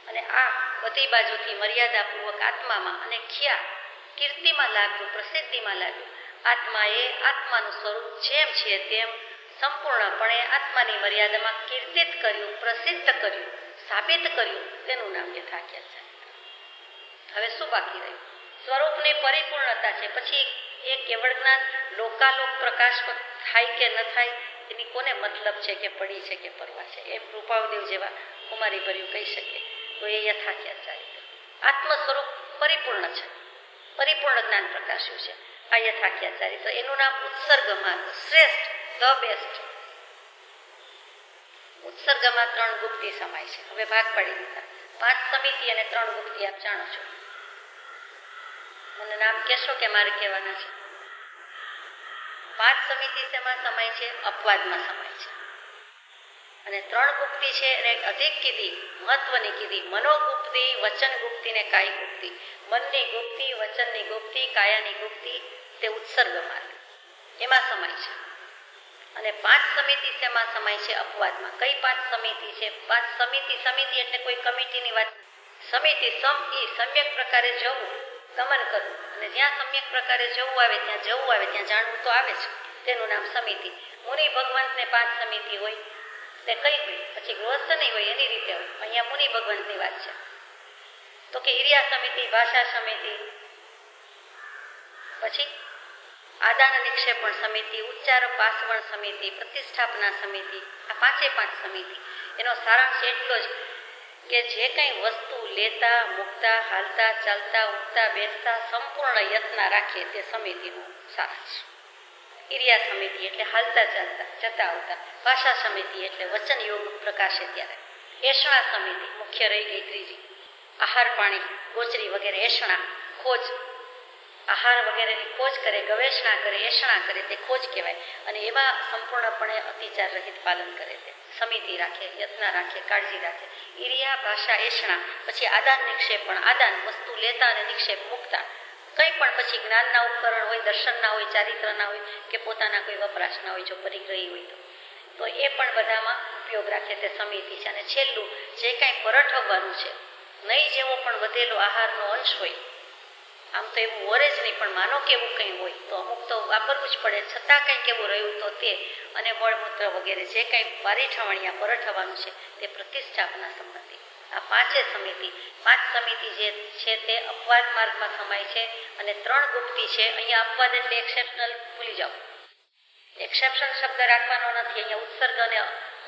અને આ બધી બાજુથી મર્યાદાપૂર્વક આત્મામાં, અને ખ્યા કીર્તિમાં લાગ્યું, પ્રસિદ્ધિમાં લાગ્યું. આત્મા એ આત્માનું સ્વરૂપ જેમ છે તેમ સંપૂર્ણપણે આત્માની મર્યાદામાં કીર્તિત કર્યું, પ્રસિદ્ધ કર્યું, સાબિત કર્યું. તેનું નામ યથાખ્યાત ચારિત્ર. હવે શું બાકી રહ્યું? સ્વરૂપની પરિપૂર્ણતા છે. પછી એ કેવળ જ્ઞાન લોકાલોક પ્રકાશ થાય કે ન થાય એની કોને મતલબ છે, કે પડી છે કે પરવા છે, એમ કૃપાદેવ જેવા કુમારી ભર્યું કહી શકે. તો એ યથાખ્યાત ચારિત્ર. આત્મ સ્વરૂપ પરિપૂર્ણ છે, પરિપૂર્ણ જ્ઞાન પ્રકાશ્યું છે. આ યથાખ્યાત ચારિત્ર. એનું નામ ઉત્સર્ગ માર્ગ, શ્રેષ્ઠ, ધ બેસ્ટ. ઉત્સર્ગમાં 3 ગુપ્તી સમાય છે. હવે ભાગ પાડી દીધા. 5 સમિતિ અને 3 ગુપ્તી આપ જાણો છો. મને નામ કહેશો કે મારે કહેવાના છે? 5 સમિતિ શેમાં સમાય છે? અપવાદમાં સમાય છે. અને 3 ગુપ્તિ છે એને અધિક કીધી, મહત્વની કીધી. મનોગુપ્તિ, વચન ગુપ્તિ ને કાય ગુપ્તિ. મનની ગુપ્તિ, વચનની ગુપ્તિ, કાયાની ગુપ્તિ તે ઉત્સર્ગ માર્ગ એમાં સમાય છે. અને 5 સમિતિ શેમાં સમાય છે? અપવાદમાં. કઈ 5 સમિતિ છે? 5 સમિતિ એટલે કોઈ કમિટીની વાત. સમિતિ સમ્યક પ્રકારે જવું, ગમન કરવું, અને જ્યાં સમ્યક પ્રકારે જવું આવે ત્યાં જાણવું તો આવે છે, તેનું નામ સમિતિ. મુનિ ભગવંતને 5 સમિતિ હોય તે કઈ હોય, પછી ગૃહસ્થ નહીં હોય એની રીતે હોય. અહીંયા મુનિ ભગવંતની વાત છે. તો કે ઈર્યા સમિતિ, ભાષા સમિતિ, પછી આદાન નિક્ષેપણ સમિતિ, ઉચ્ચાર પાસવણ સમિતિ, પ્રતિષ્ઠાપના સમિતિ, આ 5 સમિતિ. એનો સારાંશ એટલો જ કે જે કંઈ વસ્તુ લેતા, મૂકતા, હાલતા, ચાલતા, ઉઠતા, બેસતા સંપૂર્ણ યત્ન રાખે તે સમિતિનું સારાંશ. ઈર્યા સમિતિ એટલે હાલતા ચાલતા, જતા આવતા. ભાષા સમિતિ એટલે વચન યોગ પ્રકાશે ત્યારે. એષણા સમિતિ મુખ્ય રહી ગઈ ત્રીજી. આહાર પાણી, ગોચરી વગેરે એષણા, ખોજ, આહાર વગેરેની ખોજ કરે, ગવેષણા કરે, એષણા કરે તે ખોજ કહેવાય. અને એમાં સંપૂર્ણપણે અતિચાર રહિત પાલન કરે તે સમિતિ રાખે, યત્ન રાખે, કાળજી રાખે. ઈર્યા, ભાષા, એષણા. પછી આદાન નિક્ષેપણ, આદાન વસ્તુ લેતા અને નિક્ષેપ મૂકતા. કંઈ પણ પછી જ્ઞાનના ઉપકરણ હોય, દર્શનના હોય, ચારિત્રના હોય કે પોતાના કોઈ વપરાશના હોય, જો પરિગ્રહી હોય તો એ પણ બધામાં ઉપયોગ રાખે તે સમિતિ છે. અને છેલ્લું જે કાંઈ પરઠવવાનું છે, નહીં જેવો પણ વધેલો આહારનો અંશ હોય, આમ તો એવું વરે જ નહીં, પણ માનો કે એવું કંઈ હોય તો અમુક તો વાપરવું જ પડે, છતાં કંઈક એવું રહ્યું તો તે, અને મળમૂત્ર વગેરે જે કંઈ પારીઠવણિયા પરઠવવાનું છે તે પ્રતિષ્ઠાપના સંબંધી. આ 5 સમિતિ. 5 સમિતિ જે છે તે અપવાદ માર્ગમાં સમાય છે. અને 3 ગુપ્તિ છે. અહીંયા અપવાદ એટલે એક્સેપ્શનલ ભૂલી જાઓ, એક્સેપ્શન શબ્દ રાખવાનો નથી. અહીંયા ઉત્સર્ગ અને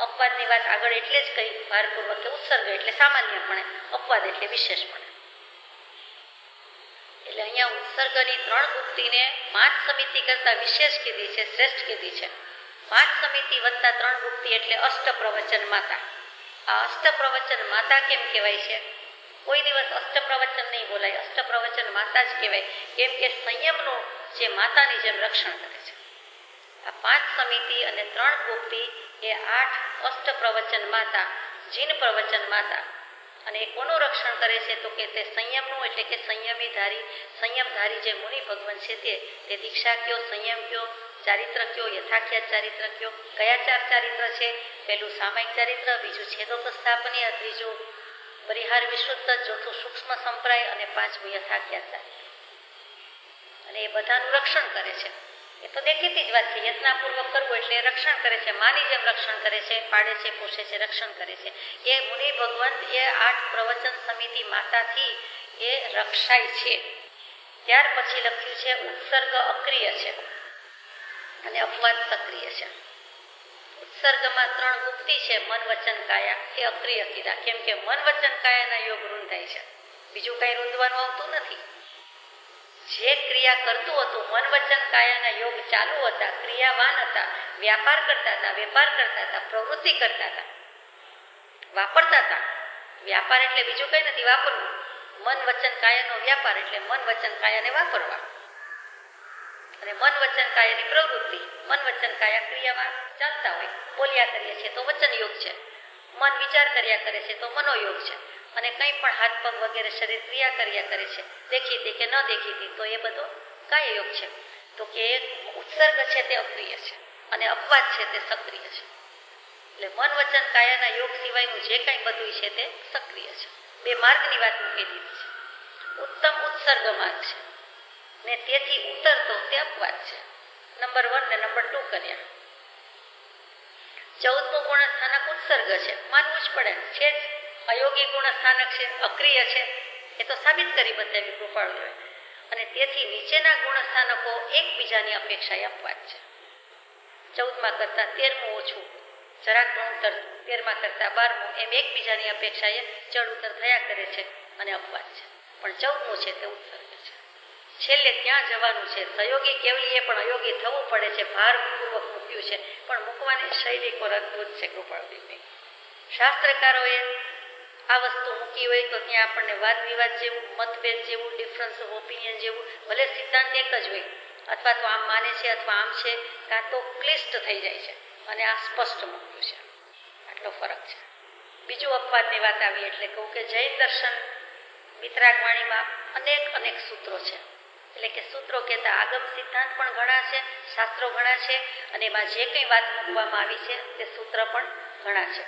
અપવાદની વાત આગળ એટલે જ કહી ભારપૂર્વક કે ઉત્સર્ગ એટલે સામાન્યપણે, અપવાદ એટલે વિશેષપણે. એટલે અહીંયા ઉત્સર્ગની 3 ગુપ્તિને 5 સમિતિ કરતા વિશેષ કીધી છે, શ્રેષ્ઠ કીધી છે. 5 સમિતિ વત્તા 3 ગુપ્તિ એટલે અષ્ટપ્રવચન માતા. આ અષ્ટપ્રવચન માતા કેમ કહેવાય છે? કોઈ દિવસ અષ્ટપ્રવચન નહીં બોલાય, અષ્ટપ્રવચન માતા જ કહેવાય. કેમ કે સંયમનું જે માતાની જેમ રક્ષણ કરે છે. આ 5 સમિતિ અને 3 ગુપ્તિ એ 8 અષ્ટપ્રવચન માતા, જીન પ્રવચન માતા. અને એ કોનું રક્ષણ કરે છે? તો કે તે સંયમનું, એટલે કે સંયમધારી જે મુનિ ભગવાન છે તે દીક્ષા કયો, સંયમ કયો, ચારિત્ર કયો, યથાખ્યાત ચારિત્ર કયો. કયા 4 ચારિત્ર છે? પહેલું સામાયિક ચારિત્ર, બીજું છેદોપસ્થાપનીય, ત્રીજું પરિહાર વિશુદ્ધ, ચોથું સૂક્ષ્મ સંપ્રાય અને 5મું યથાખ્યાત ચારિત્ર. અને એ બધાનું રક્ષણ કરે છે. એ તો દેખીતી જ વાત છે. યત્નાપૂર્વક કરવું એટલે રક્ષણ કરે છે, માની જેમ રક્ષણ કરે છે, પાડે છે, પોષે છે, રક્ષણ કરે છે. એ મુનિ ભગવંત એ 8 પ્રવચન સમિતિ માતાથી એ રક્ષાય છે. ત્યાર પછી લખ્યું છે ઉત્સર્ગ અક્રિય છે અને અપવાદ સક્રિય છે. ઉત્સર્ગમાં 3 ગુપ્તિ છે, મન, વચન, કાયા, એ અક્રિય કીધા. કેમ કે મન, વચન, કાયાના યોગ રૂંધાય છે, બીજું કઈ રૂંધવાનું આવતું નથી. જે ક્રિયા કરતું હતું, મન, વચન, કાયાના યોગ ચાલુ હતા, ક્રિયાવાન હતા, વ્યાપાર કરતા હતા, વેપાર કરતા હતા, પ્રવૃત્તિ કરતા હતા, વાપરતા હતા. વ્યાપાર એટલે બીજું કઈ નથી, વાપરવું. મન, વચન, કાયાનો વ્યાપાર એટલે મન, વચન, કાયાને વાપરવા. અને મન, વચન, કાયાની પ્રવૃત્તિ. મન, વચન, કાયા ક્રિયામાં ચાલતા હોય. બોલ્યા કરીએ છીએ તો વચન યોગ છે, મન વિચાર કર્યા કરે છે તો મનોયોગ છે. અને કંઈ પણ હાથ પગ વગેરે શરીર ક્રિયા કર્યા કરે છે, દેખીતી કે ન દેખીતી, તો એ બધો કાય યોગ છે. તો કે ઉત્સર્ગ છે તે અક્રિય છે અને અપવાદ છે તે સક્રિય છે. એટલે મન, વચન, કાયાના યોગ સિવાયનું જે કંઈ બધું છે તે સક્રિય છે. 2 માર્ગની વાત મૂકી દીધી છે. ઉત્તમ ઉત્સર્ગ માર્ગ છે ને તેથી ઉતરતો તે અપવાદ છે. નંબર 1 ને નંબર 2 કર્યા. 14મું ગુણ સ્થાનક ઉત્સર્ગ છે, માનવું જ પડે છે જ. અયોગી ગુણ સ્થાનક છે, અક્રિય છે, એ તો સાબિત કરી બતાવી કૃપાળુએ. અને તેથી નીચેના ગુણ સ્થાનકો એકબીજાની અપેક્ષાએ અપવાદ છે. 14મા કરતા 13મું ઓછું, જરાક ઉત્તર, 13મા કરતા 12મું, એમ એકબીજાની અપેક્ષાએ ચડ ઉતર થયા કરે છે અને અપવાદ છે. પણ 14મું છે તે ઉત્સર્ગ છે. છેલ્લે ત્યાં જવાનું છે. સહયોગી કેવલીએ પણ અયોગી થવું પડે છે, ભારપૂર્વક મૂક્યું છે, પણ મૂકવાની શૈલી કોઈ અદભુત છે કૃપાળુની. શાસ્ત્રકારોએ આ વસ્તુ મૂકી હોય તો ત્યાં આપણને વાદ વિવાદ જેવું, મતભેદ જેવું, ડિફરન્સ ઓફ ઓપિનિયન જેવું, ભલે સિદ્ધાંત એક જ હોય, અથવા તો આમ માને છે અથવા આમ છે, કાં તો ક્લિષ્ટ થઈ જાય છે. અને આ સ્પષ્ટ મૂક્યું છે. એટલો ફરક છે. બીજું અપવાદની વાત આવી એટલે કહું કે જૈન દર્શન વિતરાગવાણીમાં અનેક સૂત્રો છે. એટલે કે સૂત્રો કહેતા આગમ સિદ્ધાંત પણ ઘણા છે, શાસ્ત્રો ઘણા છે, અને એમાં જે કંઈ વાત મૂકવામાં આવી છે તે સૂત્ર પણ ઘણા છે.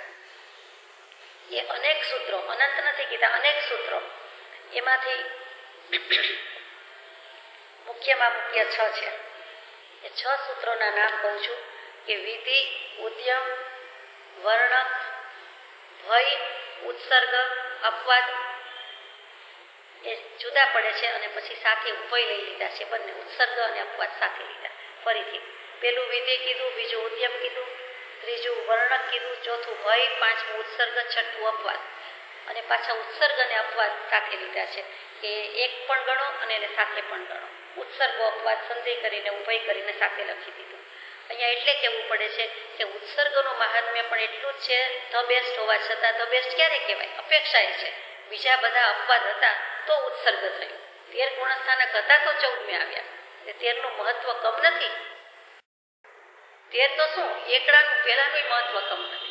એ અનેક સૂત્રો અનંત નથી કીધા, અનેક સૂત્રો. એમાંથી મુખ્યમાં મુખ્ય 6 છે. એ 6 સૂત્રોના નામ કહું છું કે વિધિ, ઉદ્યમ, વર્ણક, ભય, ઉત્સર્ગ, અપવાદ એ જુદા પડે છે અને પછી સાથે ઉભય લઈ લીધા છે. બંને ઉત્સર્ગ અને અપવાદ સાથે લીધા. ફરીથી પેલું વિધિ કીધું, બીજું ઉદ્યમ કીધું, ત્રીજું વર્ણક કીધું, ચોથું ભય, પાંચમું ઉત્સર્ગ, છઠ્ઠું અપવાદ. અને પાછા ઉત્સર્ગ અને અપવાદ સાથે લીધા છે કે એક પણ ગણો અને એને સાથે પણ ગણો. ઉત્સર્ગો અપવાદ સંધિ કરીને ઉભય કરીને સાથે લખી દીધું. અહીંયા એટલે કહેવું પડે છે કે ઉત્સર્ગનું મહાત્મ્ય પણ એટલું જ છે. ધ બેસ્ટ હોવા છતાં ધ બેસ્ટ ક્યારે કહેવાય? અપેક્ષા એ છે. બીજા બધા અપવાદ હતા તો ઉત્સર્ગ થયું. 13 ગુણસ્થાનક હતા તો 14 આવ્યા. 13નું મહત્વ કમ નથી. 13 તો શું એકડાનું પહેલાનું મહત્વ કમ નથી.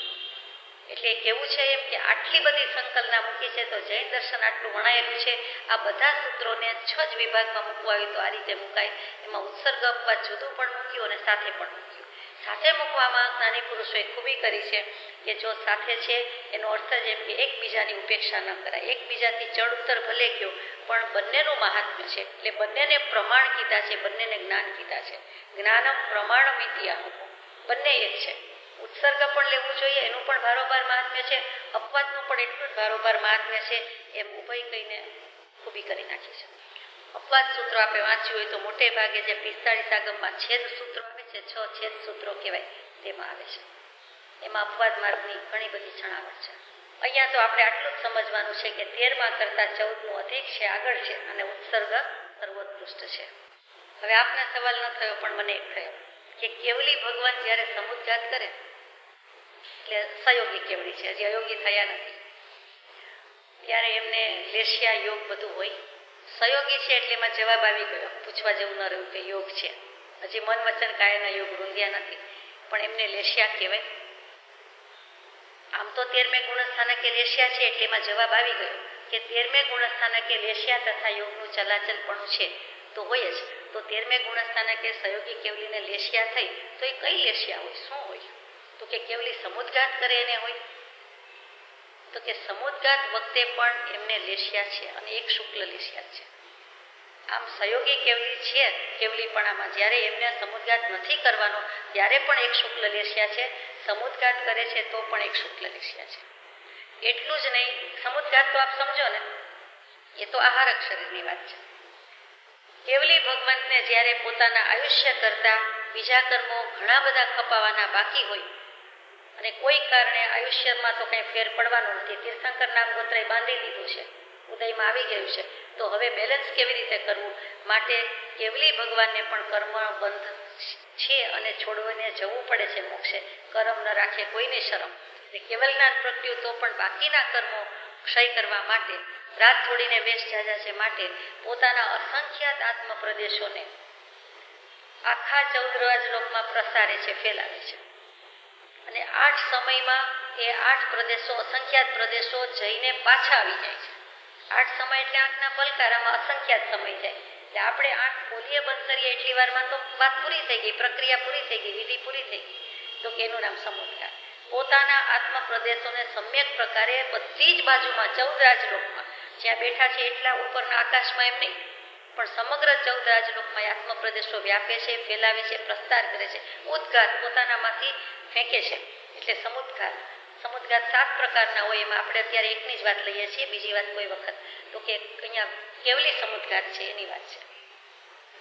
એટલે કેવું છે એમ કે આટલી બધી સંકલ્પના મૂકી છે તો જૈન દર્શન આટલું વણાયેલું છે. આ બધા સૂત્રોને 6 જ વિભાગમાં મૂકવા હોય તો આ રીતે મુકાય. એમાં ઉત્સર્ગ અપવાદ જુદું પણ મૂક્યું અને સાથે પણ મૂક્યું. સાથે મૂકવામાં જ્ઞાની પુરુષોએ ખૂબી કરી છે કે જો સાથે છે એનો અર્થ જ એમ કે એકબીજાની ઉપેક્ષા ન કરાય. એકબીજાથી ચડ ઉતર ભલે ગયો પણ બંનેનું મહાત્મ્ય છે. એટલે બંનેને પ્રમાણ કીધા છે, બંનેને જ્ઞાન કીધા છે. જ્ઞાનમ પ્રમાણમિતિ અનુભવ બંને એક છે. ઉત્સર્ગ પણ લેવું જોઈએ, એનું પણ બારોબાર મહાત્મ્ય છે. અપવાદનું પણ એટલું જ બારોબાર મહાત્મ્ય છે. એમ ઉભય કહીને ખૂબી કરી નાખી છે. અપવાદ સૂત્રો આપણે વાંચ્યું હોય તો મોટે ભાગે જે 45 આગમમાં છેદ સૂત્રો આવે છે, 6 છેદ સૂત્રો કહેવાય તેમાં આવે છે. એમાં અપવાદ માર્ગની ઘણી બધી છણાવટ છે. અહીંયા તો આપણે આટલું જ સમજવાનું છે કે 13માં કરતા 14નું અધિક છે, આગળ છે, અને ઉત્સર્ગ સર્વોત્કૃષ્ટ છે. હવે આપને સવાલ ન થયો પણ મને એક થયો કે કેવલી ભગવાન જ્યારે સમુદ્ઘાત કરે એટલે સહયોગી કેવડી છે, હજી અયોગી થયા નથી, ત્યારે એમને લેશિયા યોગ બધું હોય. સહયોગી છે એટલે એમાં જવાબ આવી ગયો, પૂછવા જેવું ન રહ્યું કે યોગ છે. હજી મન વચન કાયના યોગ રૂંધ્યા નથી પણ એમને લેશિયા કહેવાય. આમ તો 13મે ગુણસ્થાનકે લેશિયા છે એટલે એમાં જવાબ આવી ગયો કે 13મે ગુણસ્થાનકે લેશિયા તથા યોગનું ચલાચલપણું છે તો હોય જ. તો 13મે ગુણસ્થાનકે સહયોગી કેવલીને લેશિયા થઈ તો એ કઈ લેશિયા હોય, શું હોય? તો કે કેવલી સમુદ્ઘાત કરે એને હોય. તો કે સમુદ્ઘાત વખતે પણ એમને લેશિયા છે અને એક શુક્લ લેશિયા છે. આમ સહયોગી કેવલી છે કેવલીપણામાં જ્યારે એમને સમુદ્ઘાત નથી કરવાનો ત્યારે પણ એક શુક્લ લેશિયા છે. સમુદ્ઘાત કરે છે તો પણ એક શુક્લ લેશિયા છે. એટલું જ નહીં, સમુદ્ઘાત તો આપ સમજો ને, એ તો આહારક શરીરની વાત છે. કેવલી ભગવંતને જ્યારે પોતાના આયુષ્ય કરતા બીજા કર્મો ઘણા બધા ખપાવાના બાકી હોય અને કોઈ કારણે આયુષ્યમાં તો કંઈ ફેર પડવાનો નથી, તીર્થંકર નામ ગોત્રએ બાંધી દીધું છે, ઉદયમાં આવી ગયું છે, તો હવે બેલેન્સ કેવી રીતે કરવું? માટે કેવલી ભગવાનને પણ કર્મ બંધ છે અને છોડવાને જવું પડે છે મોક્ષે. કર્મ ન રાખે કોઈની શરમ. કેવલ જ્ઞાન પ્રગટ્યું તો પણ બાકીના કર્મો ક્ષય કરવા માટે, રાત થોડીને વેશ જાજા છે માટે પોતાના અસંખ્યાત આત્મ પ્રદેશોને આખા 14 રાજલોકમાં પ્રસારે છે, ફેલાવે છે. અને 8 સમયમાં એ 8 પ્રદેશો, અસંખ્યાત પ્રદેશો જઈને પાછા આવી જાય છે. 8 સમય એટલે આંખના પલકારામાં અસંખ્યાત સમય જાય. એટલે આપણે આંખ ખોલીએ બંધ કરીએ એટલી વારમાં તો વાત પૂરી થઈ ગઈ, પ્રક્રિયા પૂરી થઈ ગઈ, વિધિ પૂરી થઈ ગઈ. તો કે એનું નામ સમુદ્ઘાત. પોતાના આત્મ પ્રદેશોને સમ્યક પ્રકારે બધી જ બાજુમાં 14 રાજલોકમાં જ્યાં બેઠા છે એટલા ઉપરના આકાશમાં એમ નહીં પણ સમગ્ર 14 રાજલોકમાં આત્મ પ્રદેશો વ્યાપે છે, ફેલાવે છે, પ્રસ્તાર કરે છે. ઉદ્ઘાત પોતાનામાંથી ફેંકે છે એટલે સમુદ્ઘાત. સમુદ્ઘાત 7 પ્રકારના હોય, એમાં આપણે અત્યારે એકની જ વાત લઈએ છીએ, બીજી વાત કોઈ વખત. તો કે અહીંયા કેવલી સમુદ્ઘાત છે એની વાત છે.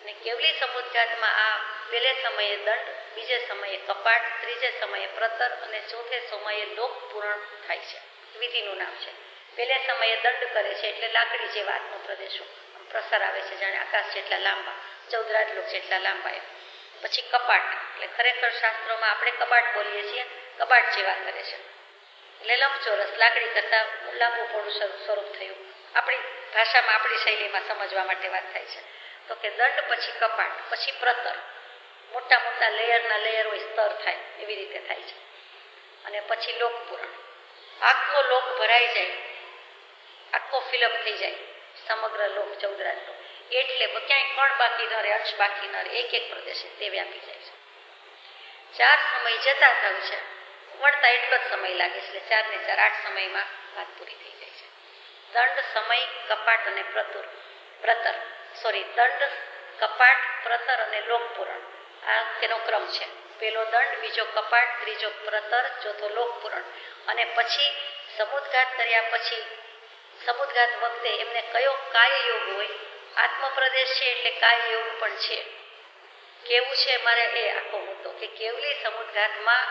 અને કેવલી સમુદ્ઘાતમાં આ પહેલે સમયે દંડ, બીજે સમયે કપાટ, ત્રીજે સમયે પ્રતર અને ચોથે સમયે લોક પૂરણ થાય છે. વિધિનું નામ છે. પહેલે સમયે દંડ કરે છે એટલે લાકડી જેવા આત્મ પ્રદેશો પ્રસાર આવે છે, જાણે આકાશ જેટલા લાંબા, 14 રાજલોક જેટલા લાંબા એમ. પછી કપાટ, એટલે ખરેખર શાસ્ત્રોમાં આપણે કપાટ બોલીએ છીએ, કપાટ જેવા કરે છે એટલે લંબચોરસ, લાકડી કરતા લાંબુ પોળું સ્વરૂપ થયું. આપણી ભાષામાં, આપણી શૈલીમાં સમજવા માટે વાત થાય છે. તો કે દંડ, પછી કપાટ, પછી પ્રતર, મોટા મોટા લેયરના લેયર હોય, સ્તર થાય એવી રીતે થાય છે. અને પછી લોકપૂરણ. આખો લોક ભરાઈ જાય, આખો ફિલઅપ થઈ જાય, સમગ્ર લોક ચૌદરાજનો. એટલે ક્યાંય કણ બાકી ન રહે, અંશ બાકી ન રહે, એક એક પ્રદેશે તે વ્યાપી જાય છે. 4 સમય જતા થયું છે, વળતા એટલો જ સમય લાગે છે. એટલે 4 ને 4 8 સમયમાં વાત પૂરી થઈ જાય છે. દંડ, સમય, કપાટ અને પ્રતર, દંડ, કપાટ, પ્રતર અને લોકપૂરણ આ તેનો ક્રમ છે. પેલો દંડ, બીજો કપાટ, ત્રીજો પ્રતર, ચોથો લોકપૂરણ. અને પછી સમુદ્ઘાત કર્યા પછી, સમુદ્ઘાત વખતે એમને કયો કાય યોગ હોય. આત્મપ્રદેશ છે એટલે કાય યોગ પણ છે. કેવું છે મારે એ આખો મુદ્દો કે કેવલી સમુદ્ઘાતમાં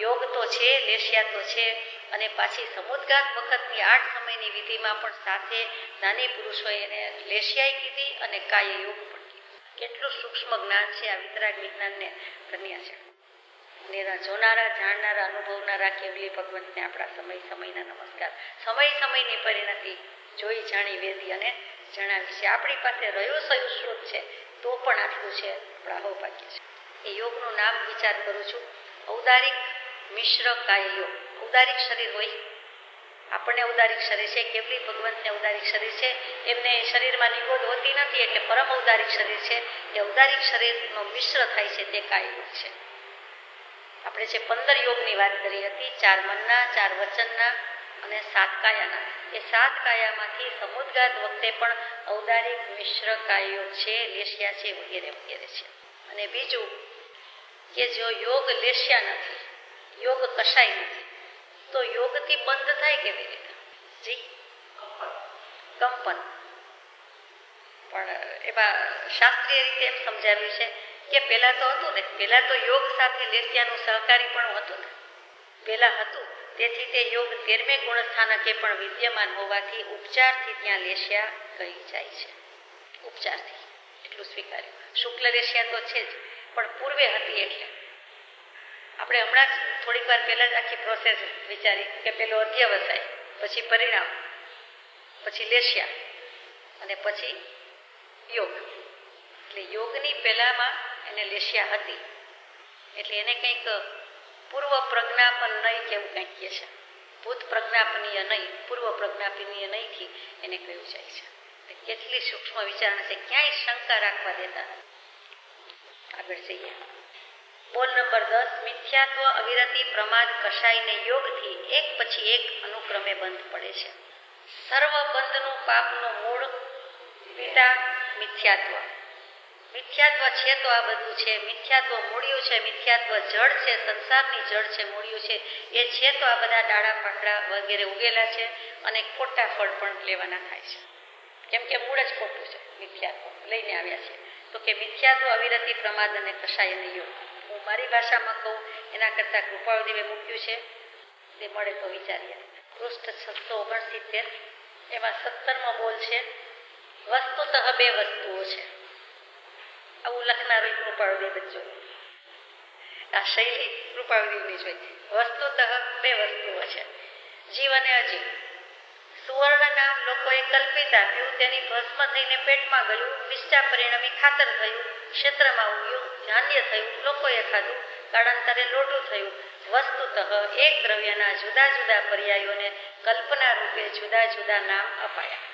યોગ તો છે, લેશિયા તો છે, અને પાછી સમુદ્ઘાત વખતની 8 સમયની વિધિમાં પણ સાથે નાની પુરુષોએ એને લેશિયાઈ કીધી અને કાય યોગ પણ કીધું. કેટલું સૂક્ષ્મ જ્ઞાન છે આ વિતરાગ વિજ્ઞાનને ધન્યા છે. અને જોનારા, જાણનારા, અનુભવનારા કેવલી ભગવંતને આપણા સમયના નમસ્કાર. સમયની પરિણતિ જોઈ જાણી વેદી અને જણાવી છે. આપણી પાસે રહ્યો સયું સ્ત્રોત છે તો પણ આટલું છે, આપણા અહોભાગ્ય છે. એ યોગનું નામ વિચાર કરું છું, ઔદારિક મિશ્ર કાય યોગ. ઔદારિક શરીર હોય, આપણને ઔદારિક શરીર છે, કેવલી ભગવંતને ઔદારિક શરીર છે. એમને શરીરમાં નિગોદ હોતી નથી એટલે પરમ ઔદારિક શરીર છે. એ ઔદારિક શરીરનો મિશ્ર થાય છે તે કાય યોગ છે. આપણે જે 15 યોગની વાત કરી હતી, 4 મનના, 4 વચનના અને 7 કાયાના. એ 7 કાયામાંથી સમુદ્ઘાત વખતે પણ ઔદારિક મિશ્ર કાય યોગ છે, લેશિયા છે, વગેરે વગેરે છે. અને બીજું કે જો યોગ લેશિયા નથી, યોગ કશાય નથી, તો યોગથી બંધ થાય કેવી રીતે? જી, કંપન. પણ એમાં શાસ્ત્રીય રીતે એમ સમજાવ્યું છે કે પેલા તો હતું ને, પેલા તો યોગ સાથે લેશિયાનું સહકારી પણ હતું ને, પેલા હતું. તેથી તે યોગ 13મે ગુણસ્થાનકે પણ વિદ્યમાન હોવાથી ઉપચારથી ત્યાં લેશિયા કહી જાય છે. ઉપચારથી એટલું સ્વીકાર્યું. શુક્લ લેશિયા તો છે જ, પણ પૂર્વે હતી. એટલે આપણે હમણાં જ થોડીક વાર પહેલા જ આખી પ્રોસેસ વિચારી કે પેલો અધ્યવસાય, પછી પરિણામ, પછી લેશિયા અને પછી યોગ. એટલે યોગની પહેલામાં એને લેશિયા હતી. એટલે એને કંઈક પૂર્વ પ્રજ્ઞાપન નહીં કેવું કંઈક કહે છે. ભૂત પ્રજ્ઞાપનીય નહીં, પૂર્વ પ્રજ્ઞાપનીય નહીંથી એને કહ્યું જાય છે. કેટલી સૂક્ષ્મ વિચારણા છે, ક્યાંય શંકા રાખવા દેતા. આગળ જઈએ. બોલ નંબર 10. મિથ્યાત્વ, અવિરતિ, પ્રમાદ, કષાયને યોગથી એક પછી એક અનુક્રમે બંધ પડે છે. સર્વ બંધનું પાપનું મૂળ પિતા મિથ્યાત્વ. મિથ્યાત્વ છે તો આ બધું છે. મિથ્યાત્વ મૂળ્યું છે, મિથ્યાત્વ જળ છે, સંસારની જળ છે, મૂળ્યું છે. એ છે તો આ બધા ડાળા પાકડા વગેરે ઉગેલા છે અને ખોટા ફળ પણ લેવાના થાય છે. કેમ કે મૂળ જ ખોટું છે. મિથ્યાત્વ લઈને આવ્યા છે. તો કે મિથ્યાત્વ, અવિરતિ, પ્રમાદ અને કષાય અને યોગ. હું મારી ભાષામાં કહું એના કરતાં કૃપાળદેવે મૂક્યું છે, તે મળે તો વિચારીએ. પૃષ્ઠ 669. એમાં 17મો બોલ છે, વસ્તુતઃ 2 વસ્તુઓ છે. આવું લખનારો કૃપાળદેવ જ જોયું. આ શૈલી કૃપાળદેવની જોઈ. વસ્તુતઃ 2 વસ્તુઓ છે, જીવ અને અજીવ. સુવર્ણ નામ લોકોએ કલ્પિત આપ્યું, તેની ભસ્મ થઈને પેટમાં ગયું, વિષ્ટા પરિણમી ખાતર થયું, ક્ષેત્રમાં ઉગ્યું, ધાન્ય થયું, લોકોએ ખાધું, કાળાંતરે લોઢું થયું. વસ્તુતઃ એક દ્રવ્યના જુદા જુદા પર્યાયોને કલ્પના રૂપે જુદા જુદા નામ અપાયા.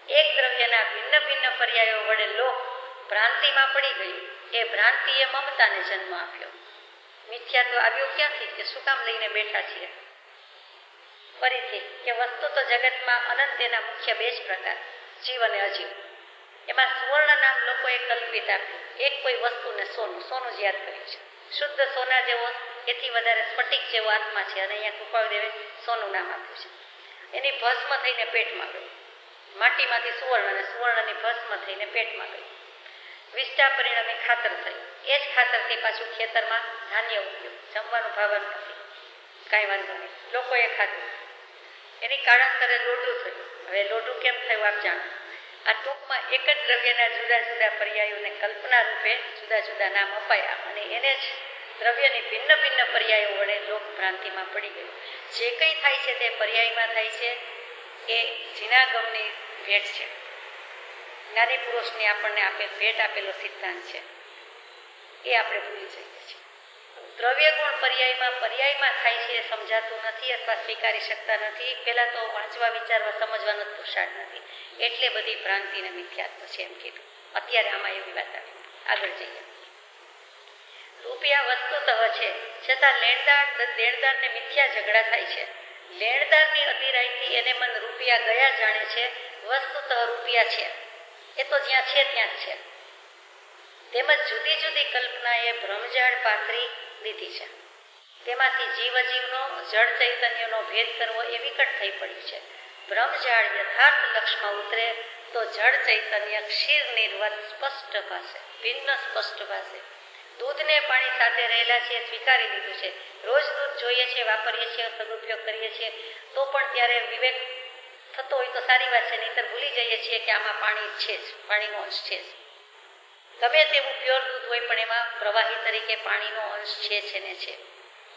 એક દ્રવ્યના ભિન્ન ભિન્ન પર્યાયો વડે લોક ભ્રાંતિમાં પડી ગયું. એ ભ્રાંતિએ મમતાને જન્મ આપ્યો. મિથ્યાત્વ આવ્યું ક્યાંથી? કે શું કામ લઈને બેઠા છીએ? ફરીથી કે વસ્તુ તો જગતમાં અનંત, એના મુખ્ય 2 જ પ્રકાર, જીવ અને અજીવ. એમાં સુવર્ણ નામ લોકોએ કલ્પિત આપ્યું. એક કોઈ વસ્તુને સોનું, સોનું જ યાદ કર્યું છે. શુદ્ધ સોના જેવો, એથી વધારે સ્ફટિક જેવો આત્મા છે અને અહીંયા કૃપાળદેવે સોનું નામ આપ્યું છે. એની ભસ્મ થઈને પેટમાં ગયું. માટીમાંથી સુવર્ણ અને સુવર્ણની ભસ્મ થઈને પેટમાં ગયું. વિષ્ટા પરિણામે ખાતર થયું. એ જ ખાતરથી પાછું ખેતરમાં ધાન્ય ઉગ્યું. જમવાનું ભાવવાનું નથી, કાંઈ વાંધો નહીં, લોકોએ ખાધું. એની કાળાંતરે લોઢું થયું. હવે લોઢું કેમ થયું આપ જાણો. આ ટૂંકમાં એક જ દ્રવ્યના જુદા જુદા પર્યાયોને કલ્પના રૂપે જુદા જુદા નામ અપાયા અને એને જ દ્રવ્યની ભિન્ન ભિન્ન પર્યાયો વડે લોક ભ્રાંતિમાં પડી ગયું. જે કંઈ થાય છે તે પર્યાયમાં થાય છે. એ જીનાગમની ભેટ છે. જ્ઞાની પુરુષની આપણને ભેટ આપેલો સિદ્ધાંત છે. એ આપણે ભૂલી જઈએ છીએ. દ્રવ્ય ગુણ પર્યાયમાં થાય છે એ સમજાતું નથી અથવા સ્વીકારી શકતા નથી. પહેલા તો વાંચવા વિચારવા સમજવાનો જ પુરુષાર્થ નથી, એટલે બધી ભ્રાંતિ ને મિથ્યાત્વ છે એમ કીધું. અત્યારે આમાં એવી વાત આવી. આગળ જઈએ. રૂપિયા વસ્તુતઃ છે, છતાં દેણદાર ને મિથ્યા ઝઘડા થાય છે. લેણદારની અતિરાયથી એને મન રૂપિયા ગયા જાણે છે, વસ્તુતઃ રૂપિયા છે એ તો જ્યાં છે ત્યાં જ છે. તેમજ જુદી જુદી કલ્પનાએ ભ્રમજાળ પાથરી દીધી છે. તેમાંથી જીવનો જળ ચૈતન્યનો ભેદ કરવો એ વિકટ થઈ પડ્યું છે. ભ્રમજાળ યથાર્થ લક્ષમાં ઉતરે તો જળ ચૈતન્ય ક્ષીર નિર્વત સ્પષ્ટ ભાષે, ભિન્ન સ્પષ્ટ ભાષે. દૂધને પાણી સાથે રહેલા છે સ્વીકારી લીધું છે. રોજ દૂધ જોઈએ છે, વાપરીએ છીએ, સદુપયોગ કરીએ છીએ, તો પણ ત્યારે વિવેક થતો હોય તો સારી વાત છે, નહીંતર ભૂલી જઈએ છીએ કે આમાં પાણી છે જ, પાણીનો અંશ છે જ. ગમે તેવું પ્યોર દૂધ હોય પણ એમાં પ્રવાહી તરીકે પાણીનો અંશ છે ને છે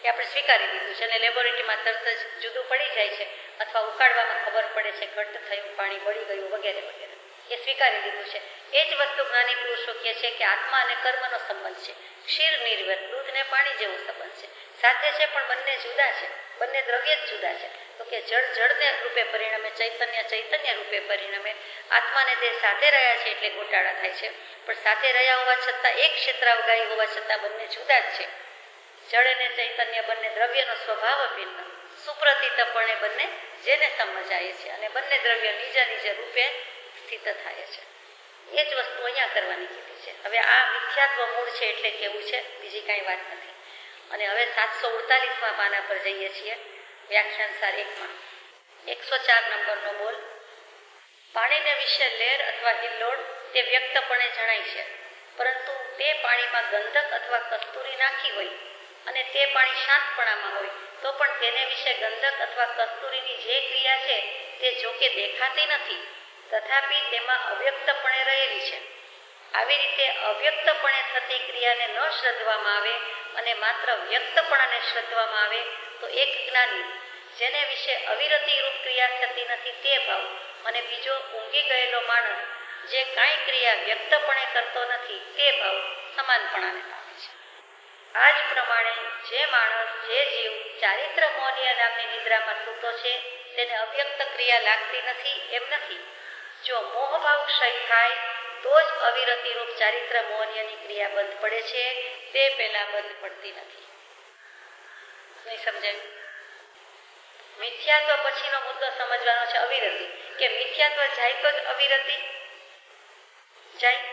એ આપણે સ્વીકારી લીધું છે. અને લેબોરેટરીમાં તરત જ જુદું પડી જાય છે અથવા ઉકાળવામાં ખબર પડે છે ઘટ્ટ થયું, પાણી બળી ગયું વગેરે વગેરે, એ સ્વીકારી લીધું છે. એ જ વસ્તુ જ્ઞાની પુરુષો કહે છે કે આત્મા અને કર્મનો સંબંધ છે. ક્ષીર નિર્વત, દૂધ ને પાણી જેવો સંબંધ છે, સાથે છે પણ બંને જુદા છે, બંને દ્રવ્ય જ જુદા છે. તો કે જળ જળને રૂપે પરિણમે, ચૈતન્ય ચૈતન્ય રૂપે પરિણમે. આત્માને દેહ સાથે રહ્યા છે એટલે ગોટાળા થાય છે, પણ સાથે રહ્યા હોવા છતાં એક ક્ષેત્રાવગાહી હોવા છતાં બંને જુદા જ છે. જળ અને ચૈતન્ય બંને દ્રવ્યનો સ્વભાવ ભિન્ન, સુપ્રતીતપણે બંને જેને સમજાય છે અને બંને દ્રવ્ય નિજ નિજ રૂપે સ્થિત થાય છે. એ જ વસ્તુ અહીંયા કરવાની કીધી છે. હવે આ મિથ્યાત્વ મૂળ છે એટલે કેવું છે, બીજી કાંઈ વાત નથી. અને હવે 748માં પાના પર જઈએ છીએ, વ્યાખ્યાન સાર 1માં 104 નંબરનો બોલ. પાણીને વિશે લેર અથવા હિલ્લોળ તે વ્યક્તપણે જણાય છે, પરંતુ તે પાણીમાં ગંધક અથવા કસ્તુરી નાખી હોય અને તે પાણી શાંતપણામાં હોય તો પણ તેને વિશે ગંધક અથવા કસ્તુરીની જે ક્રિયા છે તે જોકે દેખાતી નથી, તથાપિ તેમાં અવ્યક્તપણે રહેલી છે. આવી રીતે અવ્યક્તપણે થતી ક્રિયાને ન શ્રદ્ધવામાં આવે અને માત્ર વ્યક્તપણાને શ્રદ્ધવામાં આવે તો એક જ્ઞાની જેને વિશે અવિરતિ રૂપ ક્રિયા થતી નથી તે ભાવ, અને બીજો ઊંઘી ગયેલો માણસ જે કાંઈ ક્રિયા વ્યક્તપણે કરતો નથી તે ભાવ સમાનપણાને પામે છે. આ જ પ્રમાણે જે માણસ, જે જીવ ચારિત્ર મોહનીય નામની નિદ્રામાં સૂતો છે તેને અવ્યક્ત ક્રિયા લાગતી નથી એમ નથી. જો મોહભાવ ક્ષય થાય તો જ અવિરતિ રૂપ ચારિત્ર મોહનીયની ક્રિયા બંધ પડે છે, તે પહેલા બંધ પડતી નથી. નહીં સમજાયું? મિથ્યાત્વ પછીનો મુદ્દો સમજવાનો છે અવિરતિ, કે મિથ્યાત્વ જાય તો જ અવિરતિ જાય.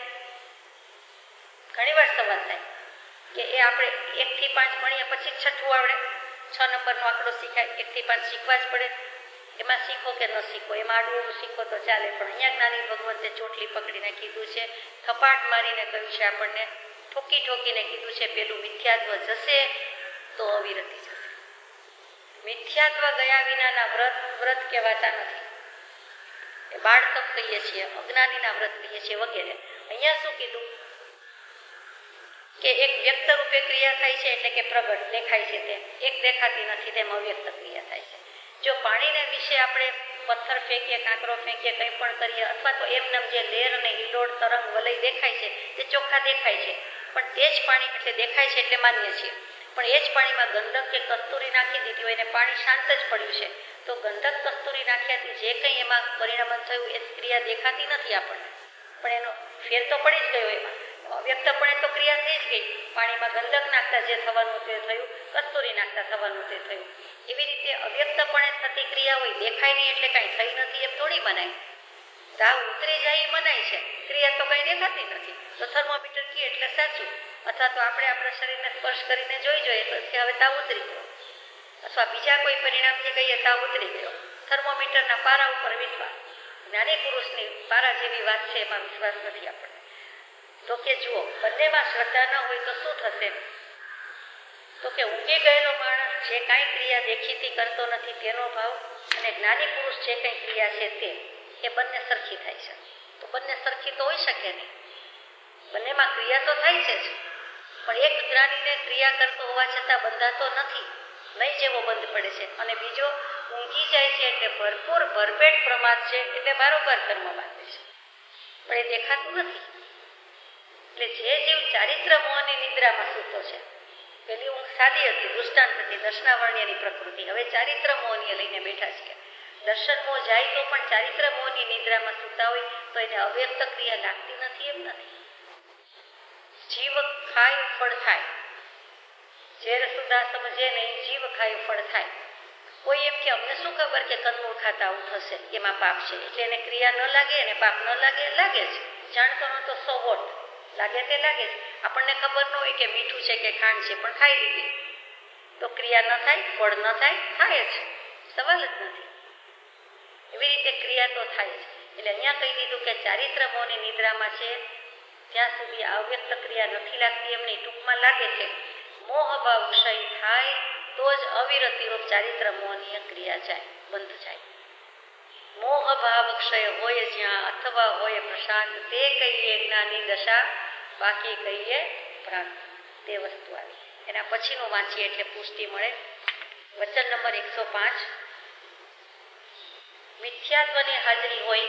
ઘણી વાર સવાલ થાય કે એ આપણે 1 થી 5 ભણીએ પછી 6ઠું આવડે, 6 નંબરનો આંકડો શીખાય, 1 થી 5 શીખવા જ પડે. એમાં શીખો કે ન શીખો, એમાં આડવું શીખો તો ચાલે, પણ અહીંયા જ્ઞાની ભગવંતે ચોટલી પકડીને કીધું છે, થપાટ મારીને કહ્યું છે આપણને, ઠોકી ઠોકીને કીધું છે પેલું મિથ્યાત્વ જશે તો અવિરતિ જશે. મિથ્યાત્વ ગયા વિનાના વ્રત કહેવાતા નથી, એ બાળતપ કહીએ છીએ, અજ્ઞાનીના વ્રત કહીએ છીએ વગેરે. અહીંયા શું કીધું કે એક વ્યક્ત રૂપે ક્રિયા થાય છે એટલે કે પ્રગટ દેખાય છે તેમ, એક દેખાતી નથી તેમ અવ્યક્ત ક્રિયા થાય છે. જો પાણીને વિશે આપણે પથ્થર ફેંકીએ, કાંકરો ફેંકીએ, કંઈ પણ કરીએ, અથવા તો એમનેમ જે લેર અને હિલોળ તરંગ વલય દેખાય છે તે ચોખ્ખા દેખાય છે, પણ તે જ પાણી એટલે દેખાય છે એટલે માનીએ છીએ, પણ એ જ પાણીમાં ગંધક કે કસ્તુરી નાખી દીધી હોય ને પાણી શાંત જ પડ્યું છે, તો ગંધક કસ્તુરી નાખ્યાથી જે કંઈ એમાં પરિણામન થયું એ ક્રિયા દેખાતી નથી આપણને, પણ એનો ફેર તો પડી જ ગયો. એમાં અવ્યક્તપણે તો ક્રિયા થઈ જ ગઈ. પાણીમાં ગંધક નાખતા જે થવાનું તે થયું, કસ્તુરી નાખતા થવાનું તે થયું. એવી રીતે અવ્યક્તપણે થતી ક્રિયા હોય, દેખાય નહીં એટલે કાંઈ થઈ નથી એમ થોડી મનાય. તાવ ઉતરી જાય એ મનાય છે, ક્રિયા તો કંઈ દેખાતી નથી. તો થર્મોમીટર કીએ એટલે સાચું, અથવા તો આપણે આપણા શરીરને સ્પર્શ કરીને જોઈ જોઈએ તો કે હવે તાવ ઉતરી ગયો, અથવા બીજા કોઈ પરિણામથી કહીએ તાવ ઉતરી ગયો. થર્મોમીટરના પારા ઉપર વિશ્વાસ, જ્ઞાની પુરુષની પારા જેવી વાત છે એમાં વિશ્વાસ નથી આપણને. તો કે જુઓ, બંનેમાં શ્રદ્ધા ન હોય તો શું થશે? તો કે ઊંઘી ગયેલો માણસ જે કાંઈ ક્રિયા દેખીતી કરતો નથી તેનો ભાવ, અને જ્ઞાની પુરુષ જે કંઈ ક્રિયા છે તે, એ બંને સરખી થાય છે. તો બંને સરખી તો હોઈ શકે નહીં, બંનેમાં ક્રિયા તો થાય છે જ, પણ એક જ્ઞાનીને ક્રિયા કરતો હોવા છતાં બંધાતો નથી, નહીં જેવો બંધ પડે છે, અને બીજો ઊંઘી જાય છે એટલે ભરપૂર ભરપેટ પ્રમાદ છે એટલે બારોબાર કર્મ બાંધે છે, પણ એ દેખાતું નથી. એટલે જે જીવ ચારિત્ર મોહની નિદ્રામાં સૂતો છે પેલી ઊંઘ સાદી હતી, દૃષ્ટાંત હતી, દર્શનાવર્ણ્યની પ્રકૃતિ. હવે ચારિત્ર મોહનીય લઈને બેઠા છીએ. દર્શન મોહ જાય તો પણ ચારિત્ર મોહની નિદ્રામાં સૂતા હોય તો એને અવ્યક્ત ક્રિયા લાગતી નથી એમ નથી. જીવ ખાય ફળ થાય, ઝેર સુધા સમજે નહીં, જીવ ખાય ફળ થાય. કોઈ એમ કે અમને શું ખબર કે કંદમૂળ ખાતા આવું થશે, એમાં પાપ છે એટલે એને ક્રિયા ન લાગે અને પાપ ન લાગે, લાગે જ. જાણતો ન તો સો વોટ, લાગે તે લાગે જ. આપણને ખબર ન હોય કે મીઠું છે કે ખાંડ છે, પણ ખાઈ લીધી તો ક્રિયા ન થાય, ફળ ન થાય, થાય જ, સવાલ જ નથી. એવી રીતે ક્રિયા તો થાય જ. એટલે અહીંયા કહી દીધું કે ચારિત્ર મોહની નિદ્રામાં છે ત્યાં સુધી અવ્યક્ત ક્રિયા નથી લાગતી એમની, ટૂંકમાં લાગે છે મોહ ભાવ ક્ષય થાય તો જ અવિરતિરૂપ ચારિત્ર મોહનીય ક્રિયા જાય, બંધ જાય. મોહ ભાવ ક્ષય હોય જ્યાં અથવા હોય પ્રશાંત, તે કહીએ જ્ઞાની દશા, બાકી કહીએ પ્રાંત. તે વસ્તુ આવી. એના પછીનું વાંચીએ એટલે પુષ્ટિ મળે. વચન નંબર 105. મિથ્યાત્વની હાજરી હોય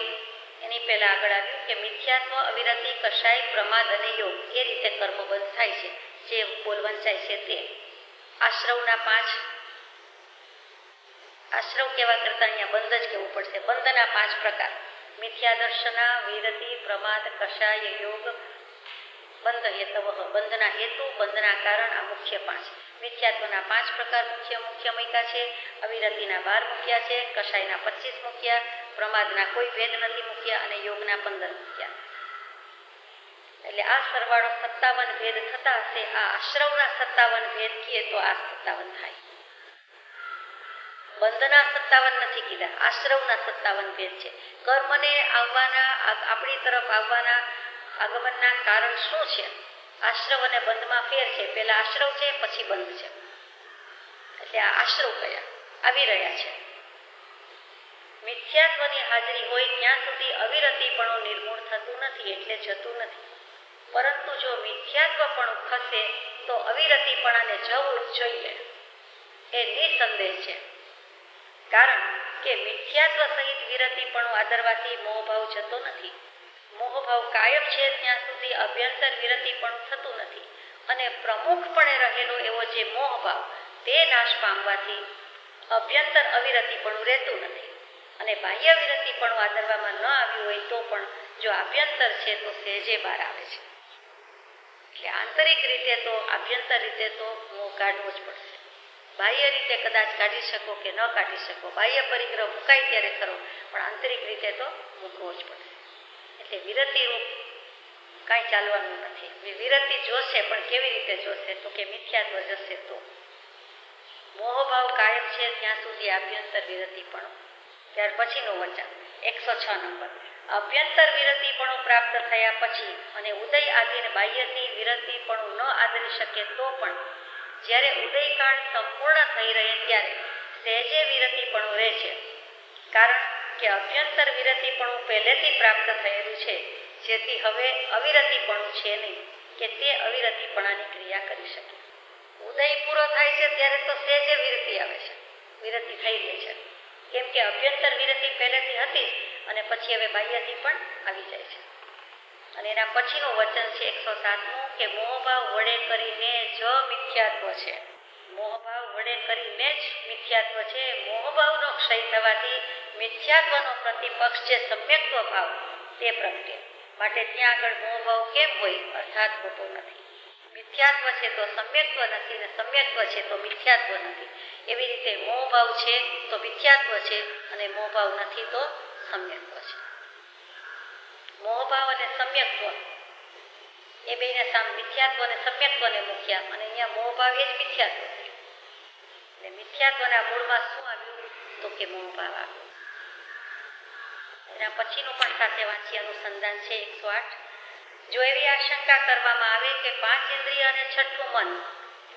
એની પહેલા આગળ આવ્યું કે મિથ્યાત્વ, અવિરતિ, કષાય, પ્રમાદ અને યોગ એ રીતે કર્મ બંધ થાય છે. જે બોલ વંચાય છે તે આશ્રવના 5 આશ્રવ કેવા કરતા અહીંયા બંધ જ કહેવું પડશે. બંધના 5 પ્રકાર: મિથ્યા દર્શના, વિરતિ, પ્રમાદ, કષાય, યોગ. બંધ હેતવ, બંધના હેતુ, બંધના કારણ, આ મુખ્ય 5. મિથ્યાત્વના 5 પ્રકાર મુખ્ય મૂક્યા છે. અવિરતિના 12 મૂક્યા છે. કષાયના 25 મૂક્યા. પ્રમાદના કોઈ ભેદ નથી મૂક્યા અને યોગના 15 મૂક્યા. એટલે આ સરવાળો 57 ભેદ થતા હશે. આ આશ્રવના 57 ભેદ કીએ તો આ 57 થાય. બંધના 57 નથી કીધા, આશ્રવના 57 ભેદ છે. કર્મને આવવાના, આપણી તરફ આવવાના આગમનના કારણ શું છે? આશ્રવ અને બંધમાં ફેર છે. પહેલા આશ્રવ છે, પછી બંધ છે. એટલે આ આશ્રવ કયા આવી રહ્યા છે. મિથ્યાત્વની હાજરી હોય ત્યાં સુધી અવિરતિપણું નિર્મૂળ થતું નથી, એટલે જતું નથી. પરંતુ જો મિથ્યાત્વપણું ખસે તો અવિરતિપણાને જવું જ જોઈએ, એ નિસંદેહ છે. કારણ કે મિથ્યાત્વ સહિત વિરતિપણું આદરવાથી મોહભાવ જતો નથી. મોહભાવ કાયમ છે ત્યાં સુધી અભ્યંતર વિરતિપણું થતું નથી, અને પ્રમુખપણે રહેલો એવો જે મોહભાવ તે નાશ પામવાથી અભ્યંતર અવિરતિપણું રહેતું નથી. અને બાહ્ય વિરતિપણું આદરવામાં ન આવ્યું હોય તો પણ જો આભ્યંતર છે તો સહેજે બહાર આવે છે. એટલે આંતરિક રીતે તો આભ્યંતર રીતે તો મોહ કાઢવો જ પડશે. બાહ્ય રીતે કદાચ કાઢી શકો કે ન કાઢી શકો, બાહ્ય પરિગ્રહ મુકાય ત્યારે ખરો, પણ આંતરિક રીતે તો મૂકવો જ પડશે. એટલે વિરતિરૂપ કાંઈ ચાલવાનું નથી. વિરતિ જોશે, પણ કેવી રીતે જોશે? તો કે મિથ્યાત્વ જશે તો. મોહભાવ કાયમ છે ત્યાં સુધી આભ્યંતર વિરતિપણું. ત્યાર પછીનું વચન 106 નંબર. અભ્યંતર વિરતિપણું પ્રાપ્ત થયા પછી અને ઉદય આદિને બાહ્યથી વિરતિપણું ન આદરી શકે તો પણ જ્યારે ઉદયકાળ સંપૂર્ણ થઈ રહે ત્યારે સહેજે વિરતિપણું રહે છે. કારણ કે અભ્યંતર વિરતિપણું પહેલેથી પ્રાપ્ત થયેલું છે, જેથી હવે અવિરતિપણું છે નહીં કે તે અવિરતિપણાની ક્રિયા કરી શકે. ઉદય પૂરો થાય છે ત્યારે તો સહેજે વિરતિ આવે છે, વિરતિ થઈ ગઈ છે. કેમ કે અભ્યંતર વિરતિ પહેલેથી હતી અને પછી હવે બાહ્યથી પણ આવી જાય છે. અને એના પછીનું વચન છે 107નું કે મોહભાવ વડે કરીને જ મિથ્યાત્વ છે. મોહભાવ વડે કરીને જ મિથ્યાત્વ છે. મોહભાવનો ક્ષય થવાથી મિથ્યાત્વનો પ્રતિપક્ષ છે સમ્યક્ત્વ ભાવ તે પ્રગટે. માટે ત્યાં આગળ મોહભાવ કેમ હોય? અર્થાત હોતો નથી. મિથ્યાત્વ છે તો સમ્યક્ત્વ નથી, ને સમ્યક્ત્વ છે તો મિથ્યાત્વ નથી. એવી રીતે મોહભાવ છે તો મિથ્યાત્વ છે, અને મોહભાવ નથી તો સમ્યક્ત્વ છે. મોહભાવ અને સમ્યક્ત્વ એ બેને મિથ્યાત્વ અને સમ્યક્ત્વને મૂક્યા, અને અહીંયા મોહભાવ એ જ મિથ્યાત્વ થયું. એટલે મિથ્યાત્વના મૂળમાં શું આવ્યું? તો કે મોહભાવ આવ્યો. એના પછીનું પણ સાથે વાંચી અનુસંધાન છે 108. જો એવી આશંકા કરવામાં આવે કે 5 ઇન્દ્રિય અને 6ઠું મન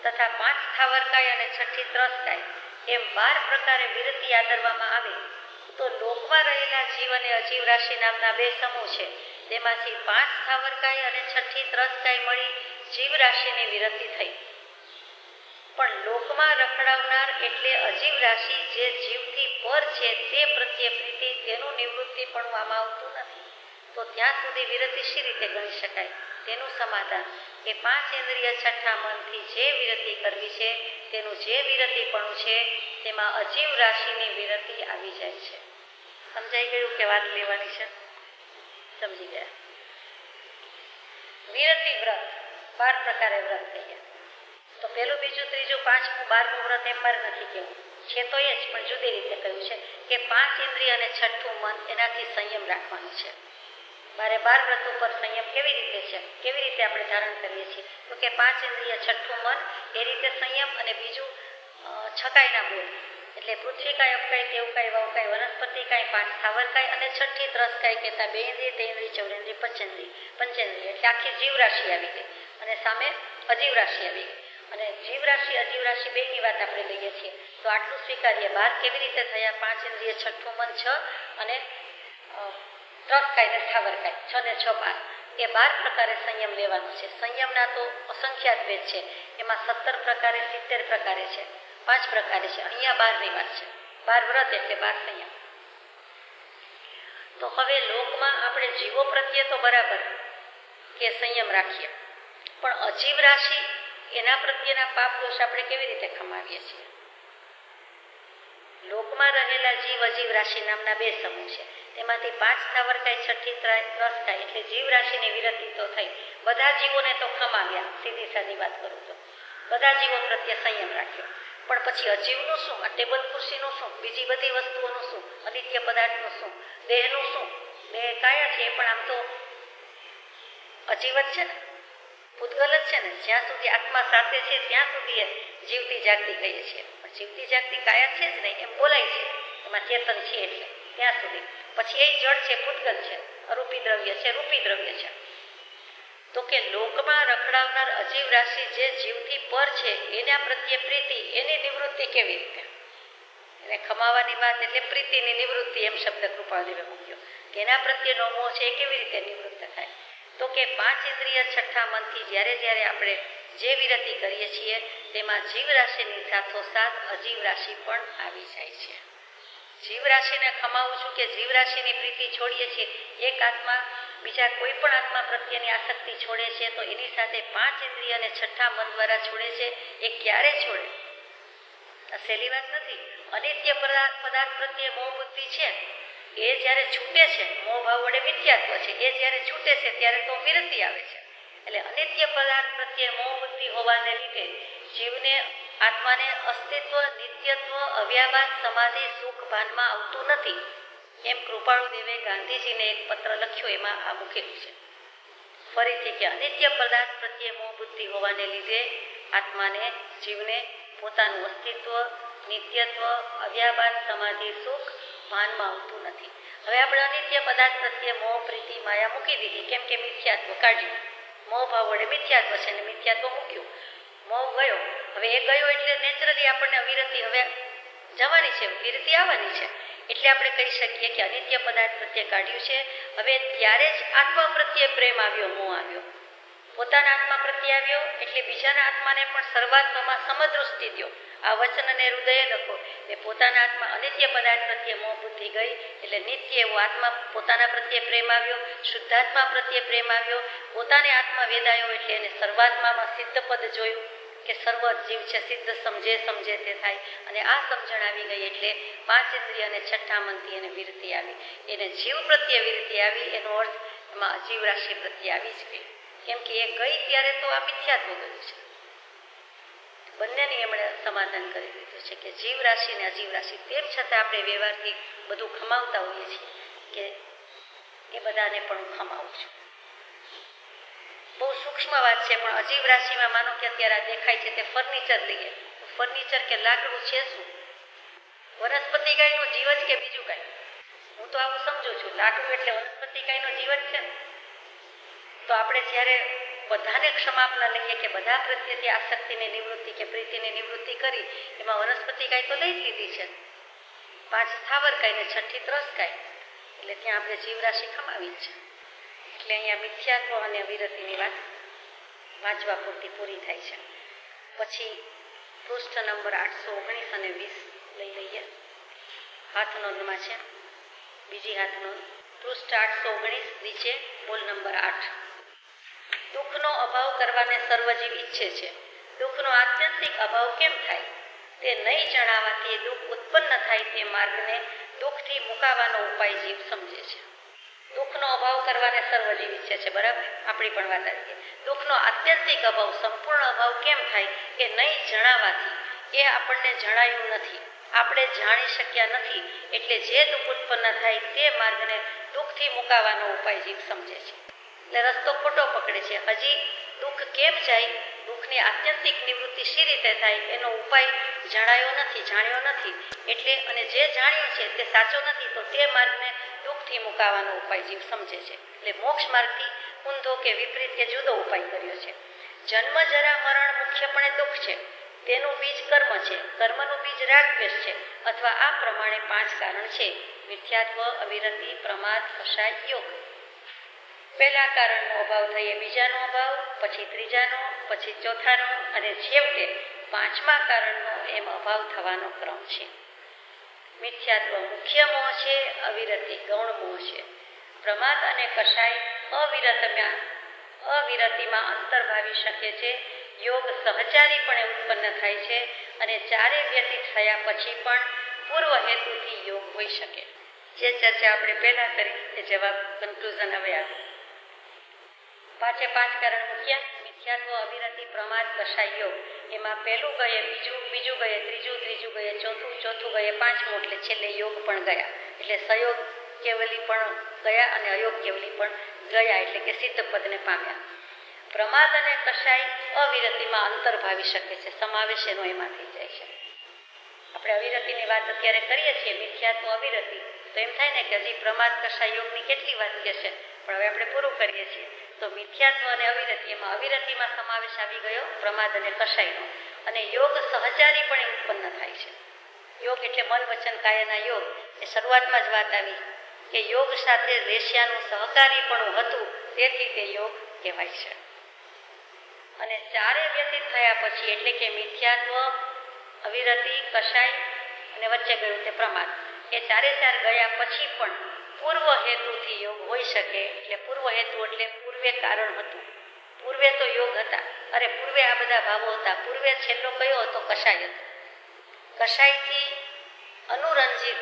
તથા 5 સ્થાવરકાય અને 6ઠી ત્રસકાય એમ 12 પ્રકારે વિરતિ આદરવામાં આવે તો લોકમાં રહેલા જીવ અને અજીવ રાશિ નામના 2 સમૂહ છે, તેમાંથી 5 સ્થાવરકાય અને 6ઠી ત્રસકાય મળી જીવ રાશિની વિરતિ થઈ. પણ લોકમાં રખડાવનાર એટલે અજીવ રાશિ જે જીવથી પર છે તે પ્રત્યે પ્રીતિ, તેનું નિવૃત્તિ પણ આમાં આવતું નથી. તો ત્યાં સુધી વિરતિ શી રીતે ગણી શકાય? તેનું સમાધાન કે 5 ઇન્દ્રિય છઠ્ઠા મનથી જે વિરતિ કરવી છે તેનું જે વિરતિપણું છે તેમાં અજીવ રાશિની વિરતિ આવી જાય છે. સમજાઈ ગયું કે વાત લેવાની છે? સમજી ગયા? વિરતિ વ્રત 12 પ્રકારે વ્રત કહીએ તો પહેલું, બીજું, ત્રીજું, પાંચમું, 12મું વ્રત એમ મારે નથી કહેવું છે, તો એ જ પણ જુદી રીતે કહ્યું છે કે 5 ઇન્દ્રિય અને છઠ્ઠું મન એનાથી સંયમ રાખવાનું છે. 12 વ્રત ઉપર સંયમ કેવી રીતે છે, કેવી રીતે આપણે ધારણ કરીએ છીએ? તો કે 5 ઇન્દ્રિય છઠ્ઠું મન એ રીતે સંયમ, અને બીજું છકાયના બોધ એટલે પૃથ્વીકાય, અપકાય, દેવકાય, વવકાય, વનસ્પતિકાય, 5 સ્થાવરકાય અને છઠ્ઠી ત્રસકાય કહેતા 2 ઇન્દ્રિય, 3 ઇન્દ્રિય, 4 ઇન્દ્રિય, પંચેન્દ્રિય એટલે આખી જીવ રાશિ આવી ગઈ અને સામે અજીવ રાશિ આવી ગઈ. અને જીવ રાશિ અજીવ રાશિ બેની વાત આપણે લઈએ છીએ તો આટલું સ્વીકાર્ય. 12 કેવી રીતે થયા? 5 ઇન્દ્રિય છઠ્ઠું મન 6 અને ત્રસકાય ને સ્થાવરકાય 6 ને 6 12 એ 12 પ્રકારે સંયમ લેવાનો છે. સંયમના તો અસંખ્યાત ભેદ છે, એમાં 17 પ્રકારે, 70 પ્રકારે છે, 5 પ્રકારે છે. અહીંયા 12ની વાત છે. 12 વ્રત એટલે 12 સંયમ. તો હવે લોકમાં આપણે જીવો પ્રત્યે તો બરાબર કે સંયમ રાખીએ, પણ અજીવ રાશિ એના પ્રત્યેના પાપ દોષ આપણે કેવી રીતે ખમાવીએ છીએ? લોકમાં રહેલા જીવ અજીવ રાશિ નામના 2 સમૂહ છે. તેમાંથી 5 સ્થાવરકાય, છઠ્ઠી ત્રસકાય એટલે જીવ રાશિની વિરતિ તો થઈ. બધા જીવોને તો ખમાવ્યા, સીધી સાદી વાત કરું તો બધા જીવો પ્રત્યે સંયમ રાખ્યો, પણ પછી અજીવનું શું? આ ટેબલ ખુરશીનું શું? બીજી બધી વસ્તુઓનું શું? અનિત્ય પદાર્થનું શું? દેહનું શું? દેહ કાયા છે, પણ આમ તો અજીવ જ છે ને, પૂતગલ જ છે ને. જ્યાં સુધી આત્મા સાથે છે ત્યાં સુધી જીવતી જાગતી કહીએ છીએ, પણ જીવતી જાગતી કાયા છે જ નહીં એમ બોલાય છે, એમાં ચેતન છે એટલે ત્યાં સુધી. પછી એ જળ છે, પૂતગલ છે, અરૂપી દ્રવ્ય છે, રૂપી દ્રવ્ય છે. તો કે લોકમાં રખડાવનાર અજીવ રાશિ જે જીવથી પર છે એના પ્રત્યે પ્રીતિ, એની નિવૃત્તિ કેવી રીતે? એને ખમાવાની વાત એટલે પ્રીતિની નિવૃત્તિ એમ શબ્દ કૃપાળદેવે મૂક્યો કે એના પ્રત્યેનો મોહ છે એ કેવી રીતે નિવૃત્ત થાય? તો કે 5 ઇન્દ્રિય છઠ્ઠા મનથી જ્યારે આપણે જે વિરતિ કરીએ છીએ તેમાં જીવ રાશિની સાથોસાથ અજીવ રાશિ પણ આવી જાય છે. જીવ રાશિને ખમાવું છું કે જીવ રાશિની પ્રીતિ છોડીએ છીએ, એક આત્મા બીજા કોઈ પણ આત્મા પ્રત્યેની આસક્તિ છોડે છે તો એની સાથે 5 ઇન્દ્રિય અને છઠ્ઠા મન દ્વારા છોડે છે. એ ક્યારે છોડે? આ સહેલી વાત નથી. અનિત્ય પદાર્થ પ્રત્યે મોહ બુદ્ધિ છે એ જ્યારે છૂટે છે, મોહ ભાવ વડે મિથ્યાત્વ છે, એ જ્યારે છૂટે છે ત્યારે તો વિરતિ આવે છે. એટલે અનિત્ય પદાર્થ પ્રત્યે મોહ બુદ્ધિ હોવાને લીધે જીવને, આત્માને અસ્તિત્વ, નિત્યત્વ, અવ્યાભાસ, સમાધિ, સુખ ભાનમાં આવતું નથી. એમ કૃપાળુદેવે ગાંધીજીને એક પત્ર લખ્યો, એમાં આ મૂકેલું છે ફરીથી કે અનિત્ય પદાર્થ પ્રત્યે મોહ બુદ્ધિ હોવાને લીધે આત્માને, જીવને પોતાનું અસ્તિત્વ, નિત્યત્વ, અવ્યાભાસ, સમાધિ, સુખ ભાનમાં આવતું નથી. હવે આપણે અનિત્ય પદાર્થ પ્રત્યે મોહ, પ્રીતિ, માયા મૂકી દીધી, કેમ કે મિથ્યાત્વ કાઢ્યું. મોહ ભાવ વડે મિથ્યાત્વ છે ને મિથ્યાત્વ મૂક્યું, મોહ ગયો. હવે એ ગયો એટલે નેચરલી આપણને અવિરતિ હવે જવાની છે, વિરતિ આવવાની છે. એટલે આપણે કહી શકીએ કે અનિત્ય પદાર્થ પ્રત્યે કાઢ્યું છે. હવે ત્યારે જ આત્મા પ્રત્યે પ્રેમ આવ્યો, મોહ આવ્યો. પોતાના આત્મા પ્રત્યે આવ્યો એટલે બીજાના આત્માને પણ સર્વાત્મામાં સમદૃષ્ટિ દો. આ વચનને હૃદયે લખો. ને પોતાના આત્મા અનિત્ય પદાર્થ પ્રત્યે મોહ બુદ્ધિ ગઈ એટલે નિત્ય એવો આત્મા પોતાના પ્રત્યે પ્રેમ આવ્યો, શુદ્ધાત્મા પ્રત્યે પ્રેમ આવ્યો. પોતાને આત્મા વેદાયો એટલે એને સર્વાત્મામાં સિદ્ધ પદ જોયું કે સર્વ જીવ છે, સિદ્ધ સમજે તે થાય. અને આ સમજણ આવી ગઈ એટલે 5 ઇન્દ્રિય અને છઠ્ઠા મનથી એને વિરતિ આવી. એને જીવ પ્રત્યે વિરતિ આવી, એનો અર્થ એમાં અજીવ રાશિ પ્રત્યે આવી જ ગઈ. કેમ કે એ ગઈ ત્યારે તો આ મિથ્યાત્વ ગયું છે. બંનેની એમણે સમાધાન કરી દીધું છે કે જીવ રાશિ ને અજીવ રાશિ. તેમ છતાં આપણે વ્યવહારથી બધું ખમાવતા હોઈએ છીએ કે એ બધાને પણ હું ખમાવું છું. બહુ સૂક્ષ્મ વાત છે, પણ અજીવ રાશિમાં માનો કે અત્યારે આ દેખાય છે તે ફર્નિચર લઈએ. ફર્નિચર કે લાકડું છે શું? વનસ્પતિ કાયનો જીવ જ કે બીજું કાંઈ? હું તો આવું સમજુ છું, લાકડું એટલે વનસ્પતિ કાયનો જીવ જ છે ને. તો આપણે જ્યારે બધાને ક્ષમાપના લઈએ કે બધા પ્રત્યેથી આસક્તિની નિવૃત્તિ કે પ્રીતિની નિવૃત્તિ કરી, એમાં વનસ્પતિ કાય તો લઈ જ લીધી છે. 5 સ્થાવર કાય ને છઠ્ઠી ત્રસ કાય, એટલે ત્યાં આપણે જીવ રાશિ ખમાવી છે. એટલે અહીંયા મિથ્યાત્વ અને વિરતિની વાત વાંચવા પૂરતી પૂરી થાય છે. પછી પૃષ્ઠ નંબર 819 અને 20 લઈ લઈએ. હાથનોંધમાં છે, બીજી હાથનોંધ. પૃષ્ઠ 819 નીચે બોલ નંબર 8. દુઃખનો અભાવ કરવાને સર્વજીવ ઈચ્છે છે. દુઃખનો આત્યંતિક અભાવ કેમ થાય તે નહીં જણાવાથી દુઃખ ઉત્પન્ન થાય તે માર્ગને દુઃખથી મુકાવાનો ઉપાય જીવ સમજે છે. દુઃખનો અભાવ કરવાને સર્વજીવ ઈચ્છે છે. બરાબર, આપણી પણ વાત આવી. દુઃખનો આત્યંતિક અભાવ, સંપૂર્ણ અભાવ કેમ થાય કે નહીં જણાવાથી, એ આપણને જણાયું નથી, આપણે જાણી શક્યા નથી. એટલે જે દુઃખ ઉત્પન્ન થાય તે માર્ગને દુઃખથી મુકાવાનો ઉપાય જીવ સમજે છે. એટલે રસ્તો ખોટો પકડે છે. હજી દુઃખ કેમ જાય, દુઃખની આત્યંતિક નિવૃત્તિ શી રીતે થાય એનો ઉપાય જાણ્યો નથી. એટલે અને જે જાણ્યું છે તે સાચો નથી, તો તે માર્ગને દુઃખથી મુકાવાનો ઉપાય જીવ સમજે છે. એટલે મોક્ષ માર્ગથી ઊંધો કે વિપરીત કે જુદો ઉપાય કર્યો છે. જન્મ જરા મરણ મુખ્યપણે દુઃખ છે. તેનું બીજ કર્મ છે. કર્મનું બીજ રાગ દ્વેષ છે. અથવા આ પ્રમાણે 5 કારણ છે: મિથ્યાત્વ, અવિરતિ, પ્રમાદ, કષાય, યોગ. પહેલા કારણનો અભાવ થઈએ બીજાનો અભાવ, પછી ત્રીજાનો, પછી ચોથાનો અને છેવટે 5મા કારણનો એમ અભાવ થવાનો ક્રમ છે. મિથ્યાત્વ મુખ્ય મોહ છે. અવિરતિ ગૌણ મોહ છે. પ્રમાદ અને કષાય અવિરતિમાં અંતર્ભાવી શકે છે. યોગ સહચારીપણે ઉત્પન્ન થાય છે અને ચારે વ્યતીત થયા પછી પણ પૂર્વ હેતુથી યોગ હોઈ શકે. જે ચર્ચા આપણે પહેલા કરી એ જવાબ કન્ક્લુઝન હવે આવ્યું. 5 કારણ મૂક્યા: મિથ્યાત્વ, અવિરતિ, પ્રમાદ, કષાય, યોગ. એમાં પહેલું ગયે બીજું, બીજું ગયે ત્રીજું, ત્રીજું ગયે ચોથું, ચોથું ગયે 5મું, એટલે છેલ્લે યોગ પણ ગયા. એટલે સયોગ કેવલી પણ ગયા અને અયોગ કેવલી પણ ગયા, એટલે કે સિદ્ધ પદને પામ્યા. પ્રમાદ અને કષાય અવિરતિમાં અંતર્ભાવી શકે છે, સમાવેશ એનો એમાં થઈ જાય છે. આપણે અવિરતિની વાત અત્યારે કરીએ છીએ, મિથ્યાત્વ, અવિરતિ, તો એમ થાય ને કે હજી પ્રમાદ, કષાય, યોગની કેટલી વાત કહેશે, પણ હવે આપણે પૂરું કરીએ છીએ. તો મિથ્યાત્વ અને અવિરતિ, એમાં અવિરતિમાં સમાવેશ આવી ગયો પ્રમાદ અને કષાયનો. અને યોગ સહચારીપણે ઉત્પન્ન થાય છે. યોગ એટલે મન, વચન, કાયના યોગ. એ શરૂઆતમાં જ વાત આવી કે યોગ સાથે રેષ્યાનું સહકારીપણું હતું, તેથી તે યોગ કહેવાય છે. અને ચારે વ્યતીત થયા પછી, એટલે કે મિથ્યાત્વ, અવિરતિ, કષાય અને વચ્ચે ગયું તે પ્રમાદ, એ ચારે ચાર ગયા પછી પણ પૂર્વ હેતુથી યોગ હોઈ શકે. એટલે પૂર્વ હેતુ એટલે પૂર્વે કારણ હતું, પૂર્વે તો યોગ હતા. અરે પૂર્વે આ બધા ભાવો હતા. પૂર્વે છેલ્લો કયો હતો? કષાય હતો. કષાયથી અનુરંજિત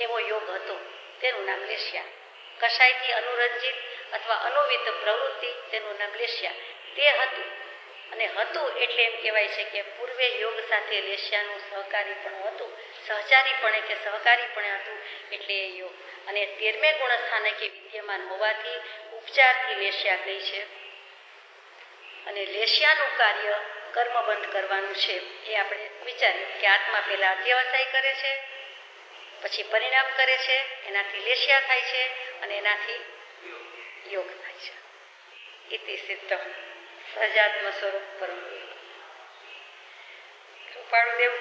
એવો યોગ હતો, તેનું નામ લેશ્યા. કષાયથી અનુરંજિત અથવા અનુવિત પ્રવૃત્તિ, તેનું નામ લેશ્યા. તે હતું. અને હતું એટલે એમ કહેવાય છે કે પૂર્વે યોગ સાથે લેશ્યાનું સહકારીપણું હતું, સહચારીપણે કે સહકારીપણે હતું, એટલે એ યોગ. અને 13મે ગુણસ્થાને કે વિદ્યમાન હોવાથી ઉપચારથી લેશ્યા કહી છે. અને લેશ્યાનું કાર્ય કર્મબંધ કરવાનું છે. એ આપણે વિચાર્યું કે આત્મા પહેલા અધ્યવસાય કરે છે, પછી પરિણામ કરે છે, એનાથી લેશ્યા થાય છે અને એનાથી યોગ થાય છે. ઇતિ સિદ્ધ સહજાત્મ સ્વરૂપ પરમ કૃપાળુ દેવ